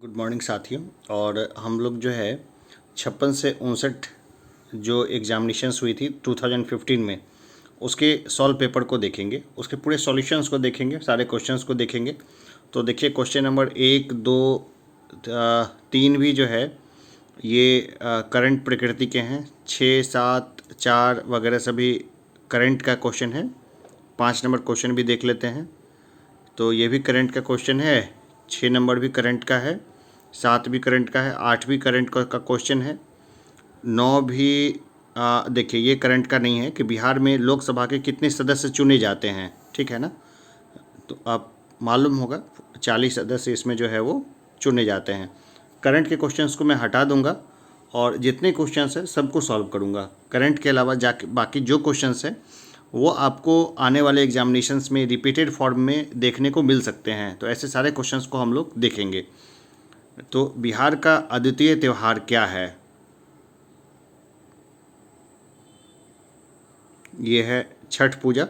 Good morning साथियों। और हम लोग जो है 56 से 59 जो एग्जामिनेशंस हुई थी 2015 में, उसके सॉल्व पेपर को देखेंगे, उसके पूरे सॉल्यूशंस को देखेंगे, सारे क्वेश्चंस को देखेंगे। तो देखिए क्वेश्चन नंबर 1, 2, 3 भी जो है ये करंट प्रकृति के हैं। 6, 7, 4 वगैरह सभी करंट का क्वेश्चन है। 5 नंबर क्वेश्चन भी देख लेते हैं। तो ये भी करंट का क्वेश्चन है। 6 नंबर भी करंट का है, 7 भी करंट का है, 8 भी करंट का क्वेश्चन है, 9 भी देखिए ये करंट का नहीं है कि बिहार में लोकसभा के कितने सदस्य चुने जाते हैं, ठीक है ना। तो आप मालूम होगा 40 सदस्य इसमें जो है वो चुने जाते हैं। करंट के क्वेश्चंस को मैं हटा दूंगा और जितने क्वेश्चंस हैं सबको सॉल्व करूंगा। करंट के अलावा जाके बाकी जो क्वेश्चंस हैं वो आपको आने वाले एग्जामिनेशंस में रिपीटेड फॉर्म में देखने को मिल सकते हैं। तो ऐसे सारे क्वेश्चंस को हम लोग देखेंगे। तो बिहार का अद्वितीय त्यौहार क्या है? ये है छठ पूजा।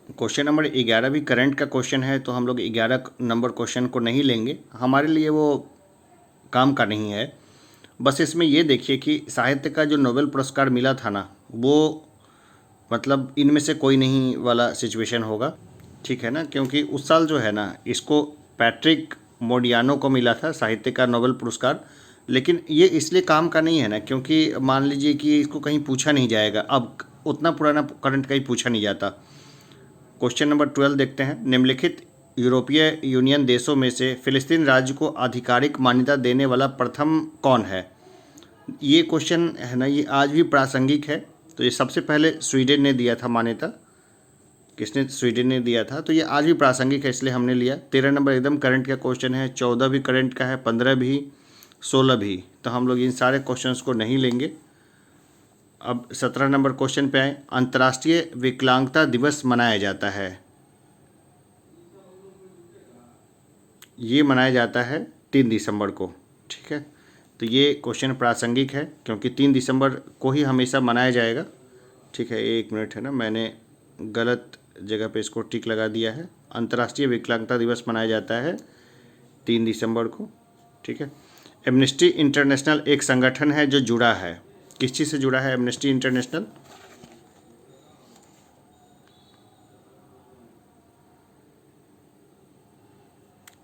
क्वेश्चन नंबर 11 भी करंट का क्वेश्चन है, तो हम लोग 11 नंबर क्वेश्चन को नहीं लेंगे, हमारे लिए वो काम का नहीं है। बस इसमें ये देखिए कि साहित्य का जो नोबेल पुरस्कार मिला था ना, वो मतलब इनमें से कोई नहीं वाला सिचुएशन होगा, ठीक है ना। क्योंकि उस साल जो है ना इसको पैट्रिक मोडियानो को मिला था साहित्य का नोबेल पुरस्कार। लेकिन ये इसलिए काम का नहीं है ना, क्योंकि मान लीजिए कि इसको कहीं पूछा नहीं जाएगा, अब उतना पुराना करंट कहीं पूछा नहीं जाता। क्वेश्चन नंबर 12 देखते हैं। निम्नलिखित यूरोपीय यूनियन देशों में से फिलिस्तीन राज्य को आधिकारिक मान्यता देने वाला प्रथम कौन है? ये क्वेश्चन है ना, ये आज भी प्रासंगिक है। तो ये सबसे पहले स्वीडन ने दिया था मान्यता। किसने? स्वीडन ने दिया था। तो ये आज भी प्रासंगिक है, इसलिए हमने लिया। 13 नंबर एकदम करंट का क्वेश्चन है, 14 भी करंट का है, 15 भी, 16 भी। तो हम लोग इन सारे क्वेश्चंस को नहीं लेंगे। अब 17 नंबर क्वेश्चन पे आए। अंतर्राष्ट्रीय विकलांगता दिवस मनाया जाता है, ये मनाया जाता है 3 दिसंबर को, ठीक है। तो ये क्वेश्चन प्रासंगिक है क्योंकि 3 दिसंबर को ही हमेशा मनाया जाएगा, ठीक है। 1 मिनट है ना, मैंने गलत जगह पे इसको टिक लगा दिया है। अंतर्राष्ट्रीय विकलांगता दिवस मनाया जाता है 3 दिसंबर को, ठीक है। एमनेस्टी इंटरनेशनल एक संगठन है जो जुड़ा है, किस चीज़ से जुड़ा है एमनेस्टी इंटरनेशनल?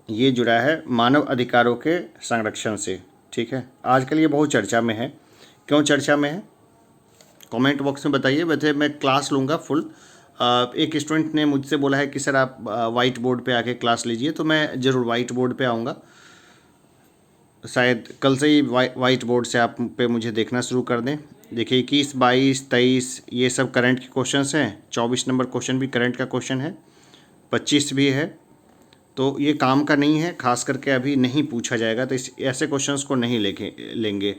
ये जुड़ा है मानव अधिकारों के संरक्षण से, ठीक है। आजकल ये बहुत चर्चा में है। क्यों चर्चा में है कमेंट बॉक्स में बताइए। वैसे मैं क्लास लूँगा फुल। एक स्टूडेंट ने मुझसे बोला है कि सर आप वाइट बोर्ड पे आके क्लास लीजिए, तो मैं ज़रूर वाइट बोर्ड पे आऊँगा। शायद कल से ही वाइट बोर्ड से आप पे मुझे देखना शुरू कर दें। देखिए 21, 22, 23 ये सब करंट के क्वेश्चंस हैं। 24 नंबर क्वेश्चन भी करंट का क्वेश्चन है, 25 भी है। तो ये काम का नहीं है, खास करके अभी नहीं पूछा जाएगा, तो इस ऐसे क्वेश्चंस को नहीं लेंगे।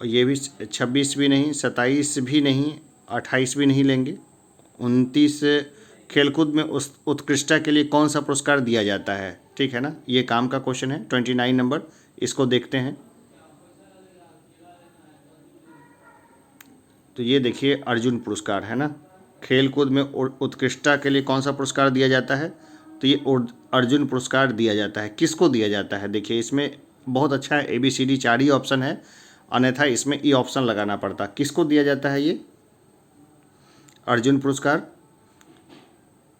और ये भी 26 भी नहीं, 27 भी नहीं, 28 भी नहीं लेंगे। 29 खेलकूद में उत्कृष्टता के लिए कौन सा पुरस्कार दिया जाता है, ठीक है ना, ये काम का क्वेश्चन है। 29 नंबर, इसको देखते हैं। तो ये देखिए अर्जुन पुरस्कार है ना, खेलकूद में उत्कृष्टता के लिए कौन सा पुरस्कार दिया जाता है? तो ये अर्जुन पुरस्कार दिया जाता है। किसको दिया जाता है? देखिए इसमें बहुत अच्छा है, ABCD 4 ही ऑप्शन है, अन्यथा इसमें ई ऑप्शन लगाना पड़ता। किसको दिया जाता है ये अर्जुन पुरस्कार?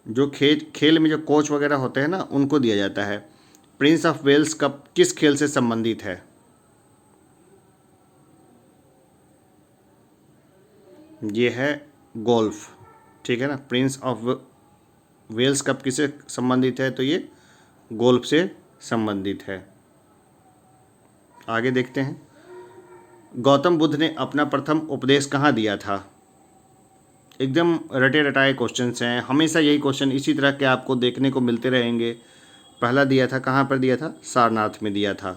जो खेल में जो कोच वगैरह होते हैं ना, उनको दिया जाता है। प्रिंस ऑफ वेल्स कप किस खेल से संबंधित है? ये है गोल्फ, ठीक है ना। प्रिंस ऑफ वेल्स कप किससे संबंधित है? तो ये गोल्फ से संबंधित है। आगे देखते हैं। गौतम बुद्ध ने अपना प्रथम उपदेश कहाँ दिया था? एकदम रटे रटाए क्वेश्चंस हैं, हमेशा यही क्वेश्चन इसी तरह के आपको देखने को मिलते रहेंगे। पहला दिया था, कहाँ पर दिया था? सारनाथ में दिया था।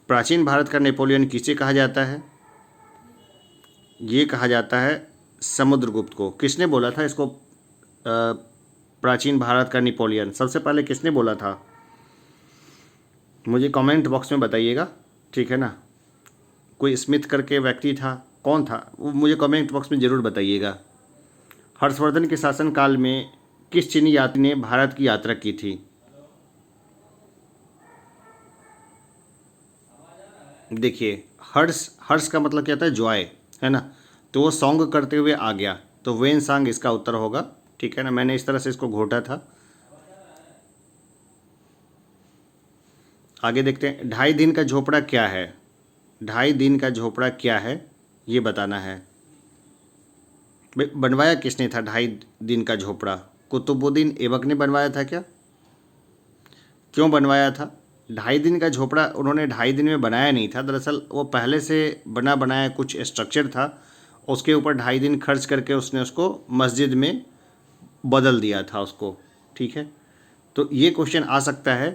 प्राचीन भारत का नेपोलियन किसे कहा जाता है? ये कहा जाता है समुद्रगुप्त को। किसने बोला था इसको प्राचीन भारत का नेपोलियन? सबसे पहले किसने बोला था? मुझे कमेंट बॉक्स में बताइएगा, ठीक है ना। कोई स्मिथ करके व्यक्ति था, कौन था वो मुझे कमेंट बॉक्स में ज़रूर बताइएगा। हर्षवर्धन के शासनकाल में किस चीनी यात्री ने भारत की यात्रा की थी? देखिए, हर्ष, हर्ष का मतलब क्या होता है? जॉय, है ना। तो वो सॉन्ग करते हुए आ गया, तो वेन सांग इसका उत्तर होगा। ठीक है ना, मैंने इस तरह से इसको घोटा था। आगे देखते हैं, 2.5 दिन का झोपड़ा क्या है? 2.5 दिन का झोपड़ा क्या है, ये बताना है। बनवाया किसने था 2.5 दिन का झोपड़ा? कुतुबुद्दीन ऐबक ने बनवाया था क्या? क्यों बनवाया था? 2.5 दिन का झोपड़ा उन्होंने 2.5 दिन में बनाया नहीं था, दरअसल वो पहले से बना बनाया कुछ स्ट्रक्चर था, उसके ऊपर 2.5 दिन खर्च करके उसने उसको मस्जिद में बदल दिया था उसको। ठीक है, तो ये क्वेश्चन आ सकता है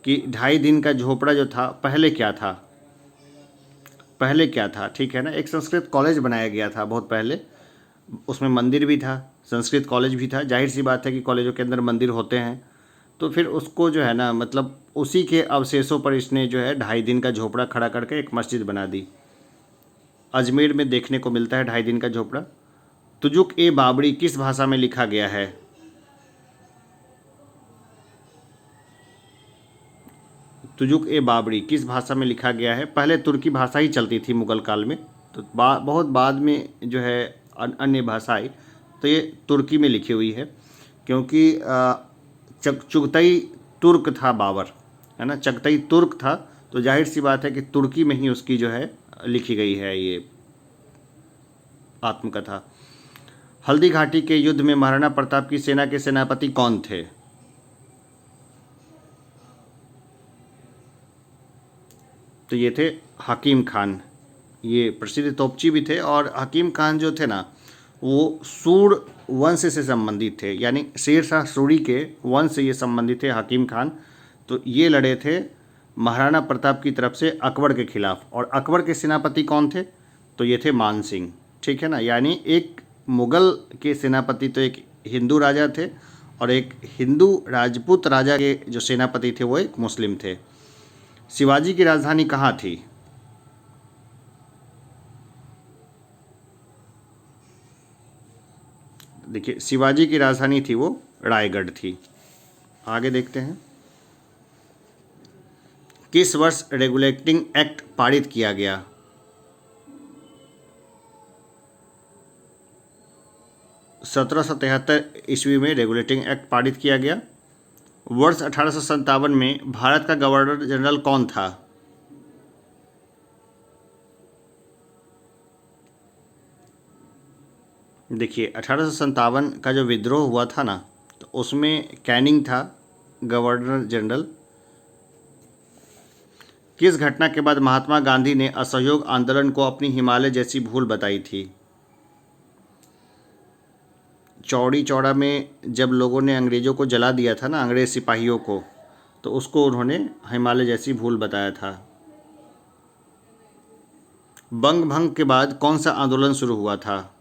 कि 2.5 दिन का झोपड़ा जो था पहले क्या था? पहले क्या था? ठीक है ना, एक संस्कृत कॉलेज बनाया गया था बहुत पहले, उसमें मंदिर भी था, संस्कृत कॉलेज भी था। जाहिर सी बात है कि कॉलेजों के अंदर मंदिर होते हैं, तो फिर उसको जो है ना, मतलब उसी के अवशेषों पर इसने जो है 2.5 दिन का झोपड़ा खड़ा करके एक मस्जिद बना दी। अजमेर में देखने को मिलता है 2.5 दिन का झोपड़ा। तुजुक ए बाबरी किस भाषा में लिखा गया है? तुजुक ए बाबरी किस भाषा में लिखा गया है? पहले तुर्की भाषा ही चलती थी मुगल काल में, तो बहुत बाद में जो है अन्य भाषा आई, तो ये तुर्की में लिखी हुई है, क्योंकि चुगतई तुर्क था बाबर, है ना, चगतई तुर्क था, तो जाहिर सी बात है कि तुर्की में ही उसकी जो है लिखी गई है ये आत्मकथा। हल्दी घाटी के युद्ध में महाराणा प्रताप की सेना के सेनापति कौन थे? तो ये थे हकीम खान, ये प्रसिद्ध तोपची भी थे, और हकीम खान जो थे ना, वो सूर वंश से संबंधित थे, यानी शेर शाह सूरी के वंश से ये संबंधित थे हकीम खान। तो ये लड़े थे महाराणा प्रताप की तरफ से अकबर के खिलाफ, और अकबर के सेनापति कौन थे? तो ये थे मान सिंह। ठीक है ना, यानी एक मुगल के सेनापति तो एक हिंदू राजा थे, और एक हिंदू राजपूत राजा के जो सेनापति थे वो एक मुस्लिम थे। शिवाजी की राजधानी कहाँ थी? देखिए, शिवाजी की राजधानी थी वो रायगढ़ थी। आगे देखते हैं, किस वर्ष रेगुलेटिंग एक्ट पारित किया गया? ईस्वी में रेगुलेटिंग एक्ट पारित किया गया। वर्ष 1857 में भारत का गवर्नर जनरल कौन था? देखिए, 1857 का जो विद्रोह हुआ था ना, तो उसमें कैनिंग था गवर्नर जनरल। किस घटना के बाद महात्मा गांधी ने असहयोग आंदोलन को अपनी हिमालय जैसी भूल बताई थी? चौड़ी चौड़ा में जब लोगों ने अंग्रेज़ों को जला दिया था ना, अंग्रेज़ सिपाहियों को, तो उसको उन्होंने हिमालय जैसी भूल बताया था। बंग भंग के बाद कौन सा आंदोलन शुरू हुआ था?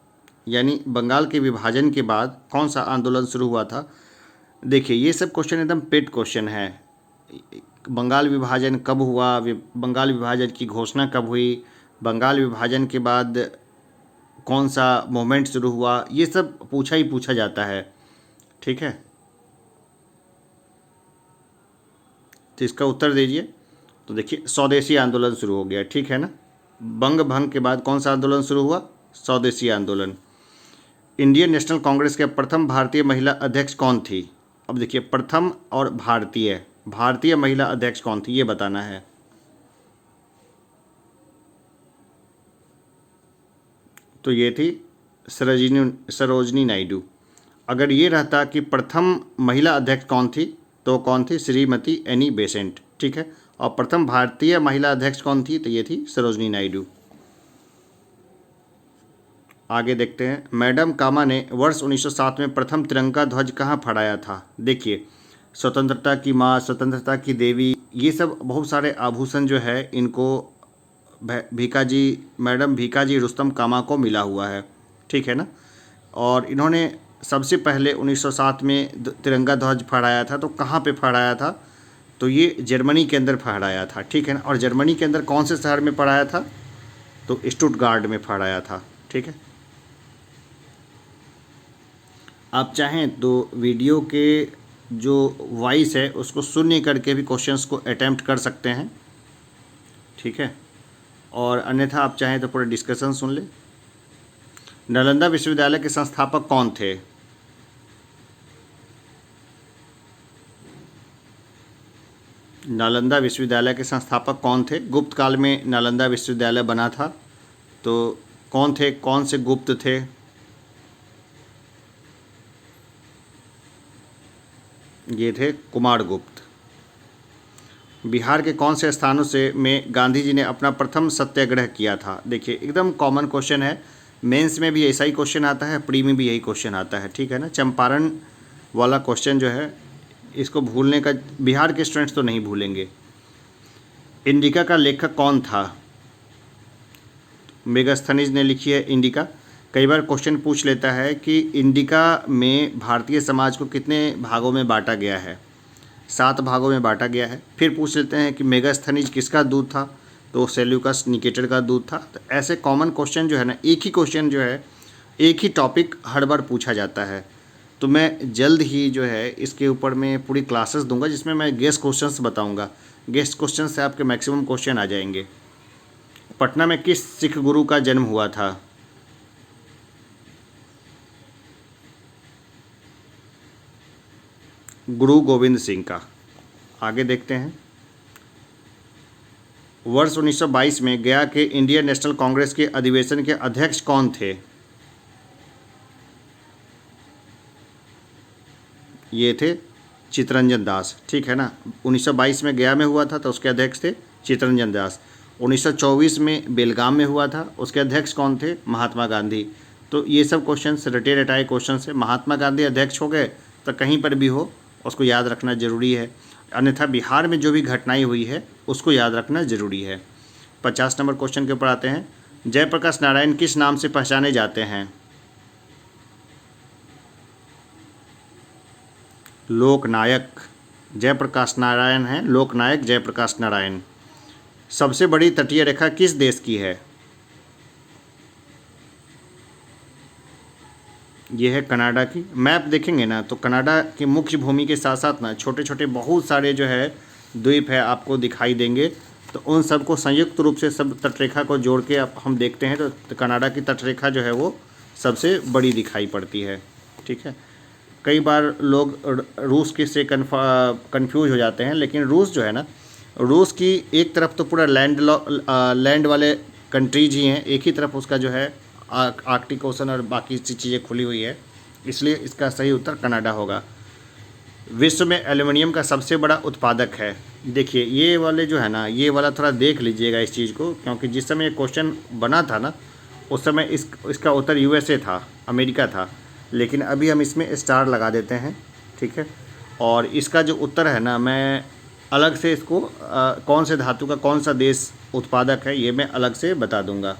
यानी बंगाल के विभाजन के बाद कौन सा आंदोलन शुरू हुआ था? देखिए, ये सब क्वेश्चन एकदम पेट क्वेश्चन है। बंगाल विभाजन कब हुआ, बंगाल विभाजन की घोषणा कब हुई, बंगाल विभाजन के बाद कौन सा मूवमेंट शुरू हुआ, ये सब पूछा ही पूछा जाता है। ठीक है, तो इसका उत्तर दीजिए। तो देखिए, स्वदेशी आंदोलन शुरू हो गया। ठीक है ना, बंग भंग के बाद कौन सा आंदोलन शुरू हुआ? स्वदेशी आंदोलन। इंडियन नेशनल कांग्रेस के प्रथम भारतीय महिला अध्यक्ष कौन थी? अब देखिए, प्रथम और भारतीय महिला अध्यक्ष कौन थी, ये बताना है। तो ये थी सरोजनी नायडू। अगर ये रहता कि प्रथम महिला अध्यक्ष कौन थी, तो कौन थी? Shrimati Annie Besant. ठीक है, और प्रथम भारतीय महिला अध्यक्ष कौन थी? तो ये थी सरोजनी नायडू। आगे देखते हैं, मैडम कामा ने वर्ष 1907 में प्रथम तिरंगा ध्वज कहाँ फहराया था? देखिए, स्वतंत्रता की माँ, स्वतंत्रता की देवी, ये सब बहुत सारे आभूषण जो है इनको मैडम भीकाजी रुस्तम कामा को मिला हुआ है। ठीक है ना, और इन्होंने सबसे पहले 1907 में तिरंगा ध्वज फहराया था, तो कहाँ पे फहराया था? तो ये जर्मनी के अंदर फहराया था। ठीक है ना, और जर्मनी के अंदर कौन से शहर में फहराया था? तो स्टुटगार्ट में फहराया था। ठीक है, आप चाहें तो वीडियो के जो वॉइस है उसको सुन करके भी क्वेश्चंस को अटेम्प्ट कर सकते हैं, ठीक है। और अन्यथा आप चाहें तो पूरा डिस्कशन सुन ले। नालंदा विश्वविद्यालय के संस्थापक कौन थे? नालंदा विश्वविद्यालय के संस्थापक कौन थे? गुप्त काल में नालंदा विश्वविद्यालय बना था, तो कौन थे, कौन से गुप्त थे? ये थे कुमारगुप्त। बिहार के कौन से स्थानों से में गांधी जी ने अपना प्रथम सत्याग्रह किया था? देखिए एकदम कॉमन क्वेश्चन है, मेंस में भी ऐसा ही क्वेश्चन आता है, प्री में भी यही क्वेश्चन आता है, ठीक है ना। चंपारण वाला क्वेश्चन जो है इसको भूलने का बिहार के स्टूडेंट्स तो नहीं भूलेंगे। इंडिका का लेखक कौन था? मेगास्थनीज ने लिखी है इंडिका। कई बार क्वेश्चन पूछ लेता है कि इंडिका में भारतीय समाज को कितने भागों में बांटा गया है? 7 भागों में बांटा गया है। फिर पूछ लेते हैं कि मेगास्थनीज किसका दूध था? तो सेल्यूकस निकेटर का दूध था। तो ऐसे कॉमन क्वेश्चन जो है ना, एक ही क्वेश्चन जो है, एक ही टॉपिक हर बार पूछा जाता है। तो मैं जल्द ही जो है इसके ऊपर मैं पूरी क्लासेस दूंगा जिसमें मैं गेस्ट क्वेश्चंस बताऊंगा। गेस्ट क्वेश्चन से आपके मैक्सिमम क्वेश्चन आ जाएंगे। पटना में किस सिख गुरु का जन्म हुआ था? गुरु गोविंद सिंह का। आगे देखते हैं। वर्ष 1922 में गया के इंडियन नेशनल कांग्रेस के अधिवेशन के अध्यक्ष कौन थे? ये थे चित्तरंजन दास, ठीक है ना। 1922 में गया में हुआ था तो उसके अध्यक्ष थे चित्तरंजन दास। 1924 में बेलगाम में हुआ था, उसके अध्यक्ष कौन थे? महात्मा गांधी। तो ये सब क्वेश्चंस रटे रटाए क्वेश्चन है। महात्मा गांधी अध्यक्ष हो गए तो कहीं पर भी हो उसको याद रखना जरूरी है, अन्यथा बिहार में जो भी घटनाएं हुई है उसको याद रखना जरूरी है। 50 नंबर क्वेश्चन के ऊपर आते हैं। जयप्रकाश नारायण किस नाम से पहचाने जाते हैं? लोकनायक। जयप्रकाश नारायण हैं लोकनायक जयप्रकाश नारायण। सबसे बड़ी तटीय रेखा किस देश की है? ये है कनाडा की। मैप देखेंगे ना तो कनाडा की मुख्य भूमि के साथ साथ ना छोटे छोटे बहुत सारे जो है द्वीप है आपको दिखाई देंगे। तो उन सबको संयुक्त रूप से सब तटरेखा को जोड़ के अब हम देखते हैं तो कनाडा की तटरेखा जो है वो सबसे बड़ी दिखाई पड़ती है, ठीक है। कई बार लोग रूस के से कन्फ्यूज हो जाते हैं, लेकिन रूस जो है ना, रूस की एक तरफ तो पूरा लैंड वाले कंट्रीज ही हैं, एक ही तरफ उसका जो है आर्कटिक ओशन और बाकी चीज़ें खुली हुई है, इसलिए इसका सही उत्तर कनाडा होगा। विश्व में एल्युमिनियम का सबसे बड़ा उत्पादक है? देखिए ये वाले जो है ना, ये वाला थोड़ा देख लीजिएगा इस चीज़ को, क्योंकि जिस समय ये क्वेश्चन बना था ना उस समय इसका उत्तर यूएसए था, अमेरिका था, लेकिन अभी हम इसमें स्टार लगा देते हैं, ठीक है। और इसका जो उत्तर है ना, मैं अलग से इसको कौन से धातु का कौन सा देश उत्पादक है ये मैं अलग से बता दूंगा।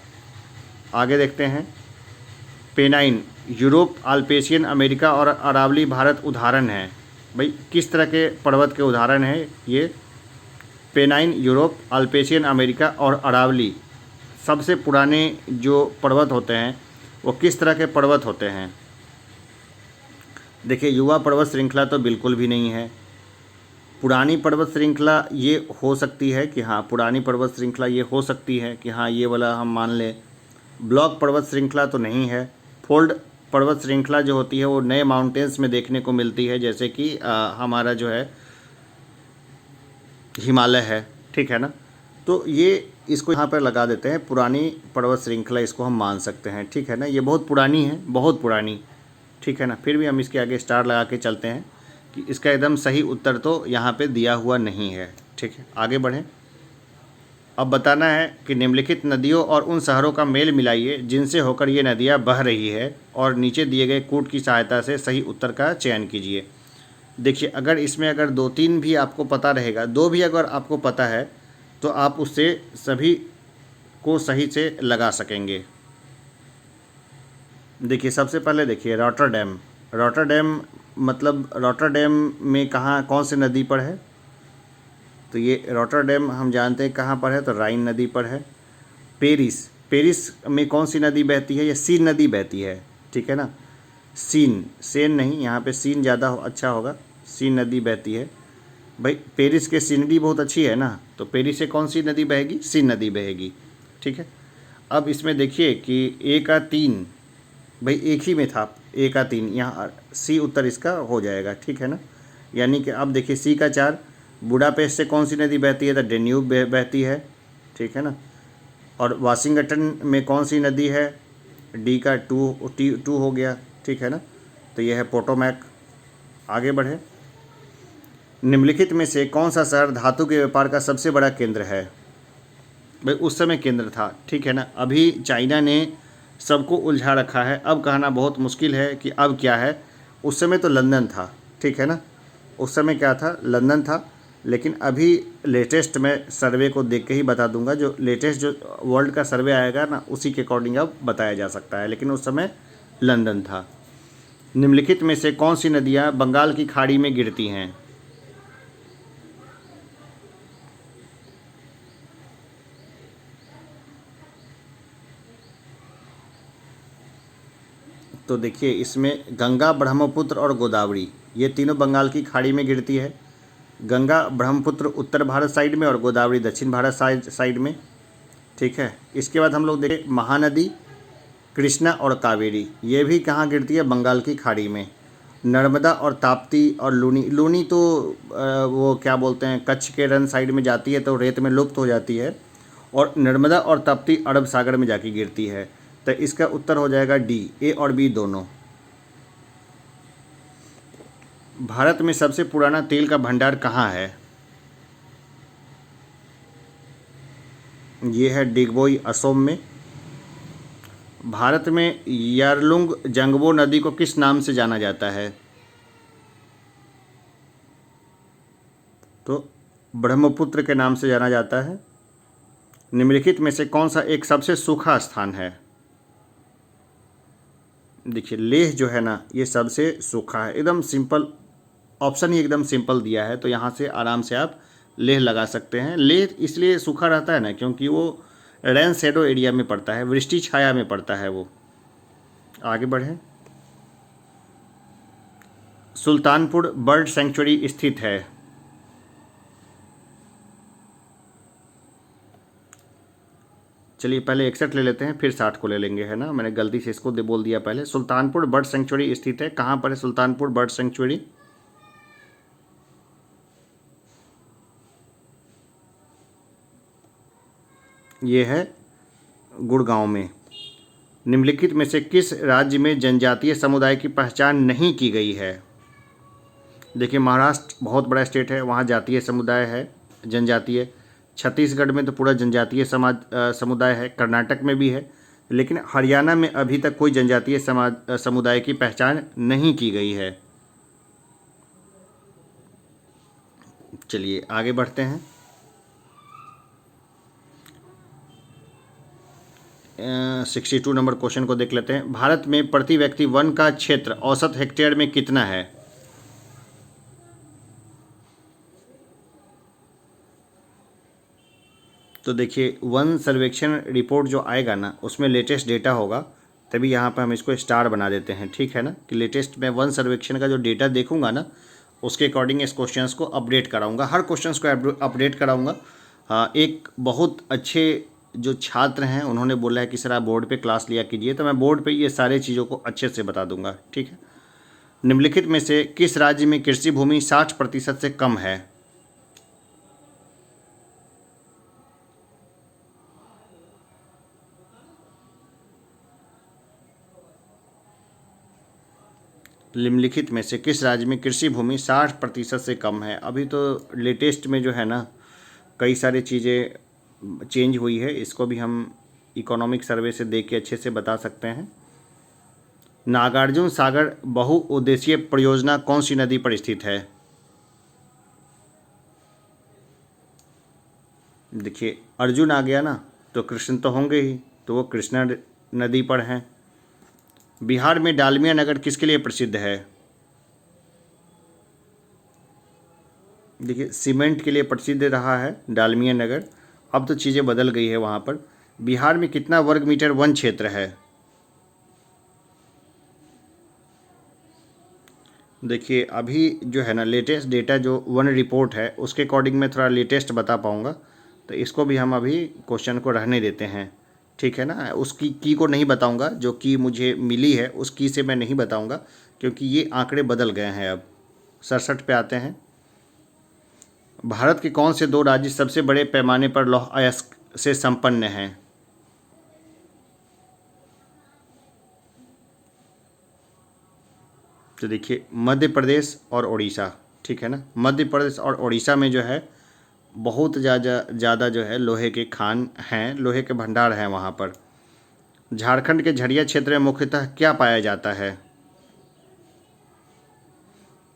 आगे देखते हैं। पेनाइन यूरोप, अल्पेशियन अमेरिका और अरावली भारत उदाहरण हैं। भाई किस तरह के पर्वत के उदाहरण हैं ये? पेनाइन यूरोप, अल्पेशियन अमेरिका और अरावली सबसे पुराने जो पर्वत होते हैं वो किस तरह के पर्वत होते हैं? देखिए युवा पर्वत श्रृंखला तो बिल्कुल भी नहीं है। पुरानी पर्वत श्रृंखला ये हो सकती है कि हाँ, पुरानी पर्वत श्रृंखला ये हो सकती है कि हाँ ये वाला हम मान लें। ब्लॉक पर्वत श्रृंखला तो नहीं है। फोल्ड पर्वत श्रृंखला जो होती है वो नए माउंटेन्स में देखने को मिलती है, जैसे कि हमारा जो है हिमालय है, ठीक है ना। तो ये इसको यहाँ पर लगा देते हैं, पुरानी पर्वत श्रृंखला इसको हम मान सकते हैं, ठीक है ना। ये बहुत पुरानी है, बहुत पुरानी, ठीक है ना। फिर भी हम इसके आगे स्टार लगा के चलते हैं कि इसका एकदम सही उत्तर तो यहाँ पे दिया हुआ नहीं है, ठीक है। आगे बढ़ें। अब बताना है कि निम्नलिखित नदियों और उन शहरों का मेल मिलाइए जिनसे होकर ये नदियाँ बह रही है और नीचे दिए गए कूट की सहायता से सही उत्तर का चयन कीजिए। देखिए अगर इसमें अगर 2-3 भी आपको पता रहेगा, 2 भी अगर आपको पता है तो आप उससे सभी को सही से लगा सकेंगे। देखिए सबसे पहले देखिए रॉटरडैम। रॉटरडैम मतलब रॉटरडैम में कहाँ कौन सी नदी पर है? तो ये रॉटरडैम हम जानते हैं कहाँ पर है, तो राइन नदी पर है। पेरिस, पेरिस में कौन सी नदी बहती है? ये सीन नदी बहती है, ठीक है ना। सीन, सेन नहीं, यहाँ पे सीन ज़्यादा अच्छा होगा। सीन नदी बहती है भाई। पेरिस के सीनरी बहुत अच्छी है ना, तो पेरिस से कौन सी नदी बहेगी? सीन नदी बहेगी। ठीक है। अब इसमें देखिए कि ए का 3 भाई एक ही में था, ए का 3, यहाँ सी उत्तर इसका हो जाएगा। ठीक है ना। यानी कि अब देखिए सी का 4, बुडापेस्ट से कौन सी नदी बहती है? तो डेन्यूब बहती है। ठीक है ना। और वाशिंगटन में कौन सी नदी है? डी का 2 हो गया। ठीक है ना। तो यह है पोटोमैक। आगे बढ़े। निम्नलिखित में से कौन सा शहर धातु के व्यापार का सबसे बड़ा केंद्र है? भाई उस समय केंद्र था। ठीक है ना। अभी चाइना ने सबको उलझा रखा है, अब कहना बहुत मुश्किल है कि अब क्या है। उस समय तो लंदन था। ठीक है ना। उस समय क्या था? लंदन था। लेकिन अभी लेटेस्ट मैं सर्वे को देख के ही बता दूंगा। जो लेटेस्ट जो वर्ल्ड का सर्वे आएगा ना, उसी के अकॉर्डिंग अब बताया जा सकता है, लेकिन उस समय लंदन था। निम्नलिखित में से कौन सी नदियाँ बंगाल की खाड़ी में गिरती हैं? तो देखिए इसमें गंगा, ब्रह्मपुत्र और गोदावरी, ये तीनों बंगाल की खाड़ी में गिरती है। गंगा ब्रह्मपुत्र उत्तर भारत साइड में और गोदावरी दक्षिण भारत साइड में। ठीक है। इसके बाद हम लोग देखें महानदी, कृष्णा और कावेरी, ये भी कहाँ गिरती है? बंगाल की खाड़ी में। नर्मदा और ताप्ती और लूनी, लूनी तो वो क्या बोलते हैं, कच्छ के रन साइड में जाती है तो रेत में लुप्त हो जाती है। और नर्मदा और ताप्ती अरब सागर में जाके गिरती है। तो इसका उत्तर हो जाएगा डी, ए और बी दोनों। भारत में सबसे पुराना तेल का भंडार कहाँ है? ये है डिगबोई, असम में। भारत में यारलुंग जंगबो नदी को किस नाम से जाना जाता है? तो ब्रह्मपुत्र के नाम से जाना जाता है। निम्नलिखित में से कौन सा एक सबसे सूखा स्थान है? देखिए लेह जो है ना, ये सबसे सूखा है। एकदम सिंपल ऑप्शन ही एकदम सिंपल दिया है, तो यहाँ से आराम से आप लेह लगा सकते हैं। लेह इसलिए सूखा रहता है ना क्योंकि वो रेन शेडो एरिया में पड़ता है, वृष्टि छाया में पड़ता है वो। आगे बढ़ें। सुल्तानपुर बर्ड सेंचुरी स्थित है। चलिए पहले 61 ले लेते हैं, फिर 60 को ले लेंगे, है ना। मैंने गलती से इसको बोल दिया पहले। सुल्तानपुर बर्ड सेंचुरी स्थित है, कहाँ पर है सुल्तानपुर बर्ड सेंचुरी? ये है गुड़गांव में। निम्नलिखित में से किस राज्य में जनजातीय समुदाय की पहचान नहीं की गई है? देखिए महाराष्ट्र बहुत बड़ा स्टेट है, वहाँ जातीय समुदाय है, जनजातीय। छत्तीसगढ़ में तो पूरा जनजातीय समुदाय है, कर्नाटक में भी है, लेकिन हरियाणा में अभी तक कोई जनजातीय समुदाय की पहचान नहीं की गई है। चलिए आगे बढ़ते हैं। 62 नंबर क्वेश्चन को देख लेते हैं। भारत में प्रति व्यक्ति वन का क्षेत्र औसत हेक्टेयर में कितना है? तो देखिए वन सर्वेक्षण रिपोर्ट जो आएगा ना, उसमें लेटेस्ट डेटा होगा, तभी यहाँ पर हम इसको स्टार बना देते हैं। ठीक है ना, कि लेटेस्ट में वन सर्वेक्षण का जो डेटा देखूंगा ना, उसके अकॉर्डिंग इस क्वेश्चंस को अपडेट कराऊंगा, हर क्वेश्चंस को अपडेट कराऊंगा। हाँ, एक बहुत अच्छे जो छात्र हैं उन्होंने बोला है कि सर आप बोर्ड पे क्लास लिया कीजिए, तो मैं बोर्ड पे ये सारे चीज़ों को अच्छे से बता दूंगा। ठीक है। निम्नलिखित में से किस राज्य में कृषि भूमि 60% से कम है? निम्नलिखित में से किस राज्य में कृषि भूमि 60% से कम है? अभी तो लेटेस्ट में जो है ना, कई सारी चीज़ें चेंज हुई है, इसको भी हम इकोनॉमिक सर्वे से देख के अच्छे से बता सकते हैं। नागार्जुन सागर बहुउद्देशीय परियोजना कौन सी नदी पर स्थित है? देखिए अर्जुन आ गया ना, तो कृष्ण तो होंगे ही, तो वो कृष्णा नदी पर हैं। बिहार में डालमिया नगर किसके लिए प्रसिद्ध है? देखिए सीमेंट के लिए प्रसिद्ध रहा है डालमिया नगर, अब तो चीज़ें बदल गई है वहाँ पर। बिहार में कितना वर्ग मीटर वन क्षेत्र है? देखिए अभी जो है ना लेटेस्ट डेटा जो वन रिपोर्ट है उसके अकॉर्डिंग मैं थोड़ा लेटेस्ट बता पाऊँगा, तो इसको भी हम अभी क्वेश्चन को रहने देते हैं, ठीक है ना। उसकी की को नहीं बताऊँगा, जो की मुझे मिली है उस की से मैं नहीं बताऊँगा, क्योंकि ये आंकड़े बदल गए हैं। अब 67 पे आते हैं। भारत के कौन से 2 राज्य सबसे बड़े पैमाने पर लौह अयस्क से संपन्न हैं? तो देखिए मध्य प्रदेश और उड़ीसा, ठीक है ना। मध्य प्रदेश और उड़ीसा में जो है बहुत ज़्यादा जो है लोहे के खान हैं, लोहे के भंडार हैं वहाँ पर। झारखंड के झरिया क्षेत्र में मुख्यतः क्या पाया जाता है?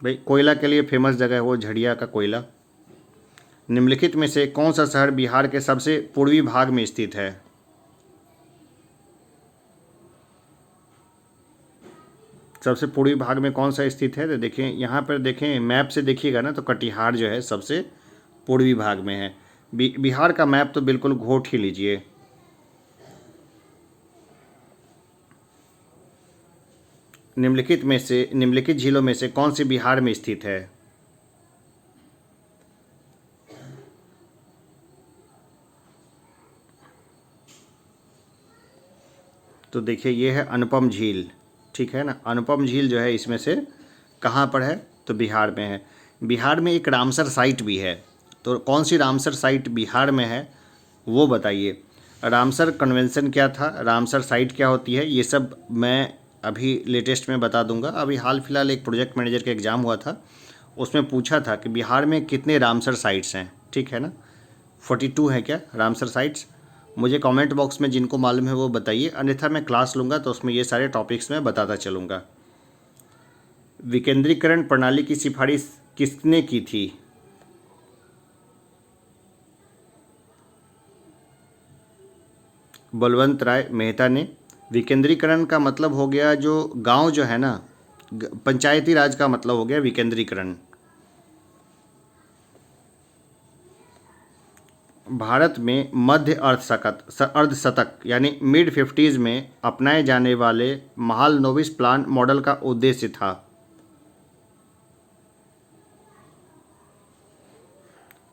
भाई कोयला के लिए फेमस जगह है वो झरिया का कोयला। निम्नलिखित में से कौन सा शहर बिहार के सबसे पूर्वी भाग में स्थित है? सबसे पूर्वी भाग में कौन सा स्थित है? तो देखें यहाँ पर, देखें मैप से देखिएगा ना, तो कटिहार जो है सबसे पूर्वी भाग में है। बिहार का मैप तो बिल्कुल घोट ही लीजिए। निम्नलिखित झीलों में से कौन सी बिहार में स्थित है? तो देखिए ये है अनुपम झील, ठीक है ना। अनुपम झील जो है इसमें से कहाँ पर है? तो बिहार में है। बिहार में एक रामसर साइट भी है, तो कौन सी रामसर साइट बिहार में है वो बताइए। रामसर कन्वेंशन क्या था, रामसर साइट क्या होती है, ये सब मैं अभी लेटेस्ट में बता दूंगा। अभी हाल फिलहाल एक प्रोजेक्ट मैनेजर का एग्ज़ाम हुआ था, उसमें पूछा था कि बिहार में कितने रामसर साइट्स हैं, ठीक है ना। 42 है क्या रामसर साइट्स? मुझे कमेंट बॉक्स में जिनको मालूम है वो बताइए, अन्यथा मैं क्लास लूँगा तो उसमें ये सारे टॉपिक्स मैं बताता चलूँगा। विकेंद्रीकरण प्रणाली की सिफारिश किसने की थी? बलवंत राय मेहता ने। विकेंद्रीकरण का मतलब हो गया जो गांव जो है ना, पंचायती राज का मतलब हो गया विकेंद्रीकरण। भारत में मध्य अर्धशतक यानी मिड 50s में अपनाए जाने वाले महालनोबिस प्लान मॉडल का उद्देश्य था।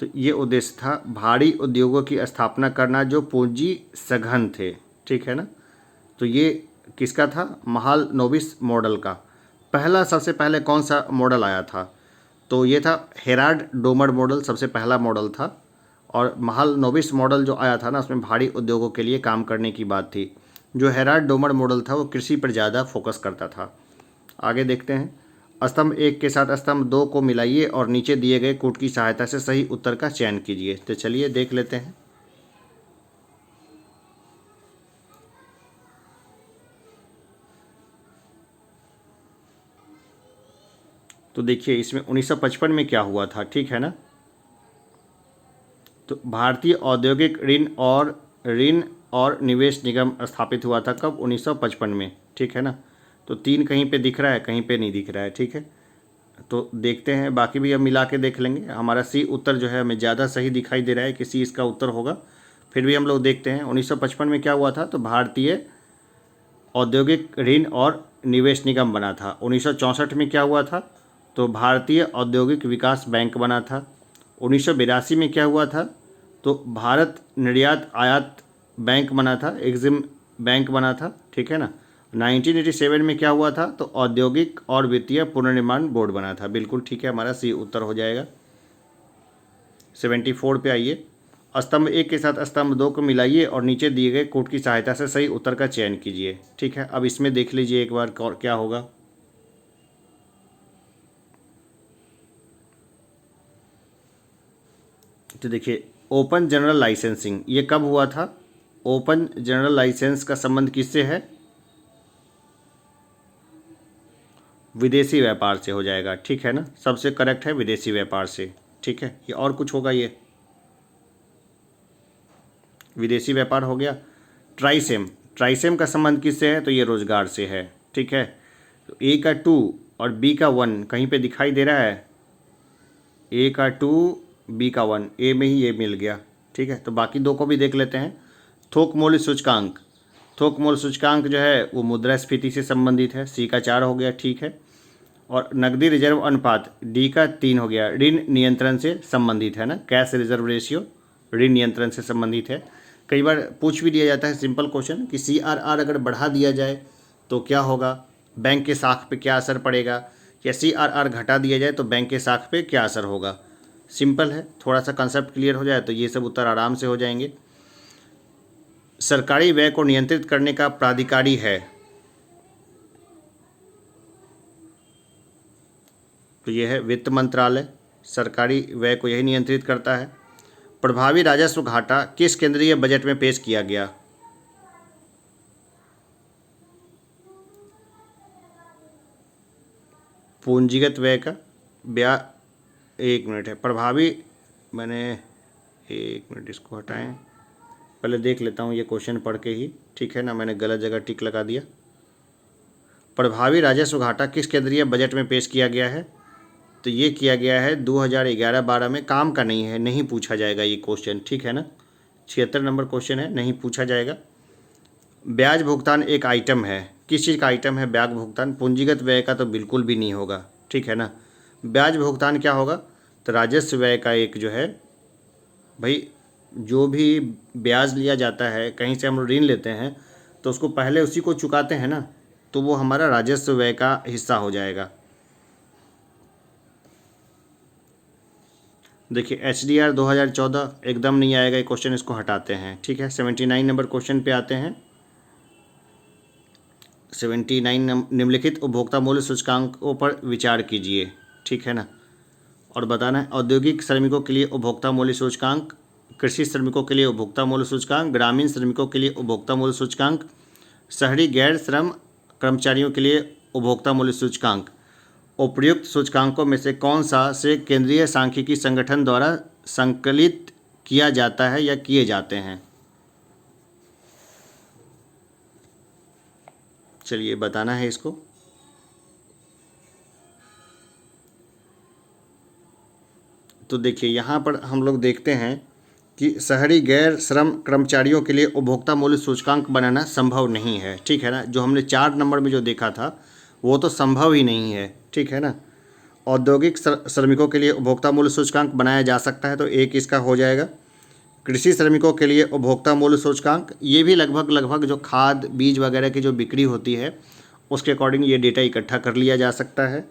तो ये उद्देश्य था भारी उद्योगों की स्थापना करना जो पूंजी सघन थे, ठीक है ना। तो ये किसका था? महालनोबिस मॉडल का। सबसे पहले कौन सा मॉडल आया था? तो ये था हेराल्ड डोमर मॉडल, सबसे पहला मॉडल था। और महालनोबिस मॉडल जो आया था ना, उसमें भारी उद्योगों के लिए काम करने की बात थी। जो हेराल्ड डोमर मॉडल था वो कृषि पर ज़्यादा फोकस करता था। आगे देखते हैं। स्तंभ 1 के साथ स्तंभ 2 को मिलाइए और नीचे दिए गए कूट की सहायता से सही उत्तर का चयन कीजिए। तो चलिए देख लेते हैं। तो देखिए इसमें 1955 में क्या हुआ था, ठीक है ना। तो भारतीय औद्योगिक ऋण और निवेश निगम स्थापित हुआ था कब? 1955 में, ठीक है ना। तो 3 कहीं पे दिख रहा है, कहीं पे नहीं दिख रहा है, ठीक है। तो देखते हैं, बाकी भी हम मिला के देख लेंगे। हमारा सी उत्तर जो है हमें ज़्यादा सही दिखाई दे रहा है कि सी इसका उत्तर होगा। फिर भी हम लोग देखते हैं 1955 में क्या हुआ था। तो भारतीय औद्योगिक ऋण और निवेश निगम बना था। 1964 में क्या हुआ था? तो भारतीय औद्योगिक विकास बैंक बना था। 1982 में क्या हुआ था? तो भारत निर्यात आयात बैंक बना था, एग्जिम बैंक बना था, ठीक है ना। 1987 में क्या हुआ था? तो औद्योगिक और वित्तीय पुनर्निर्माण बोर्ड बना था। बिल्कुल ठीक है, हमारा सी उत्तर हो जाएगा। 74 पे आइए। स्तंभ 1 के साथ स्तंभ 2 को मिलाइए और नीचे दिए गए कोड की सहायता से सही उत्तर का चयन कीजिए, ठीक है। अब इसमें देख लीजिए एक बार क्या होगा। तो देखिए ओपन जनरल लाइसेंसिंग ये कब हुआ था? ओपन जनरल लाइसेंस का संबंध किससे है? विदेशी व्यापार से हो जाएगा, ठीक है ना। सबसे करेक्ट है विदेशी व्यापार से, ठीक है। ये और कुछ होगा, ये विदेशी व्यापार हो गया। ट्राइसेम का संबंध किससे है? तो ये रोजगार से है, ठीक है। तो ए का 2 और बी का 1 कहीं पे दिखाई दे रहा है? ए का 2 बी का 1, ए में ही ये मिल गया, ठीक है। तो बाकी 2 को भी देख लेते हैं। थोक मूल्य सूचकांक जो है वो मुद्रास्फीति से संबंधित है, सी का 4 हो गया, ठीक है। और नकदी रिजर्व अनुपात डी का 3 हो गया, ऋण नियंत्रण से संबंधित है ना, कैश रिजर्व रेशियो ऋण नियंत्रण से संबंधित है। कई बार पूछ भी दिया जाता है सिंपल क्वेश्चन कि CRR अगर बढ़ा दिया जाए तो क्या होगा, बैंक के साख पे क्या असर पड़ेगा, या CRR घटा दिया जाए तो बैंक के साख पे क्या असर होगा। सिंपल है, थोड़ा सा कंसेप्ट क्लियर हो जाए तो ये सब उत्तर आराम से हो जाएंगे। सरकारी व्यय को नियंत्रित करने का प्राधिकारी है, तो यह है वित्त मंत्रालय, सरकारी व्यय को यही नियंत्रित करता है। प्रभावी राजस्व घाटा किस केंद्रीय बजट में पेश किया गया? पूंजीगत व्यय का एक मिनट है, प्रभावी मैंने एक मिनट इसको हटाएं, पहले देख लेता हूँ ये क्वेश्चन पढ़ के ही, ठीक है ना, मैंने गलत जगह टिक लगा दिया। प्रभावी राजस्व घाटा किस केंद्रीय बजट में पेश किया गया है? तो ये किया गया है 2011-12 में। काम का नहीं है, नहीं पूछा जाएगा ये क्वेश्चन, ठीक है ना, 76 नंबर क्वेश्चन है, नहीं पूछा जाएगा। ब्याज भुगतान एक आइटम है, किस चीज़ का आइटम है ब्याज भुगतान? पूंजीगत व्यय का तो बिल्कुल भी नहीं होगा, ठीक है ना। ब्याज भुगतान क्या होगा? तो राजस्व व्यय का एक जो है भाई, जो भी ब्याज लिया जाता है, कहीं से हम ऋण लेते हैं तो उसको पहले उसी को चुकाते हैं ना, तो वो हमारा राजस्व व्यय का हिस्सा हो जाएगा। देखिए HDR 2014 एकदम नहीं आएगा ये क्वेश्चन, इसको हटाते हैं, ठीक है। 79 नंबर क्वेश्चन पे आते हैं। 79 निम्नलिखित उपभोक्ता मूल्य सूचकांकों पर विचार कीजिए, ठीक है ना, और बताना है औद्योगिक श्रमिकों के लिए उपभोक्ता मूल्य सूचकांक, कृषि श्रमिकों के लिए उपभोक्ता मूल्य सूचकांक, ग्रामीण श्रमिकों के लिए उपभोक्ता मूल्य सूचकांक, शहरी गैर श्रम कर्मचारियों के लिए उपभोक्ता मूल्य सूचकांक। उपर्युक्त सूचकांकों में से कौन सा से केंद्रीय सांख्यिकी संगठन द्वारा संकलित किया जाता है या किए जाते हैं? चलिए बताना है इसको। तो देखिए यहाँ पर हम लोग देखते हैं कि शहरी गैर श्रम कर्मचारियों के लिए उपभोक्ता मूल्य सूचकांक बनाना संभव नहीं है, ठीक है ना। जो हमने 4 नंबर में जो देखा था वो तो संभव ही नहीं है, ठीक है ना। औद्योगिक श्रमिकों के लिए उपभोक्ता मूल्य सूचकांक बनाया जा सकता है, तो एक इसका हो जाएगा। कृषि श्रमिकों के लिए उपभोक्ता मूल्य सूचकांक, ये भी लगभग जो खाद बीज वगैरह की जो बिक्री होती है उसके अकॉर्डिंग ये डेटा इकट्ठा कर लिया जा सकता है।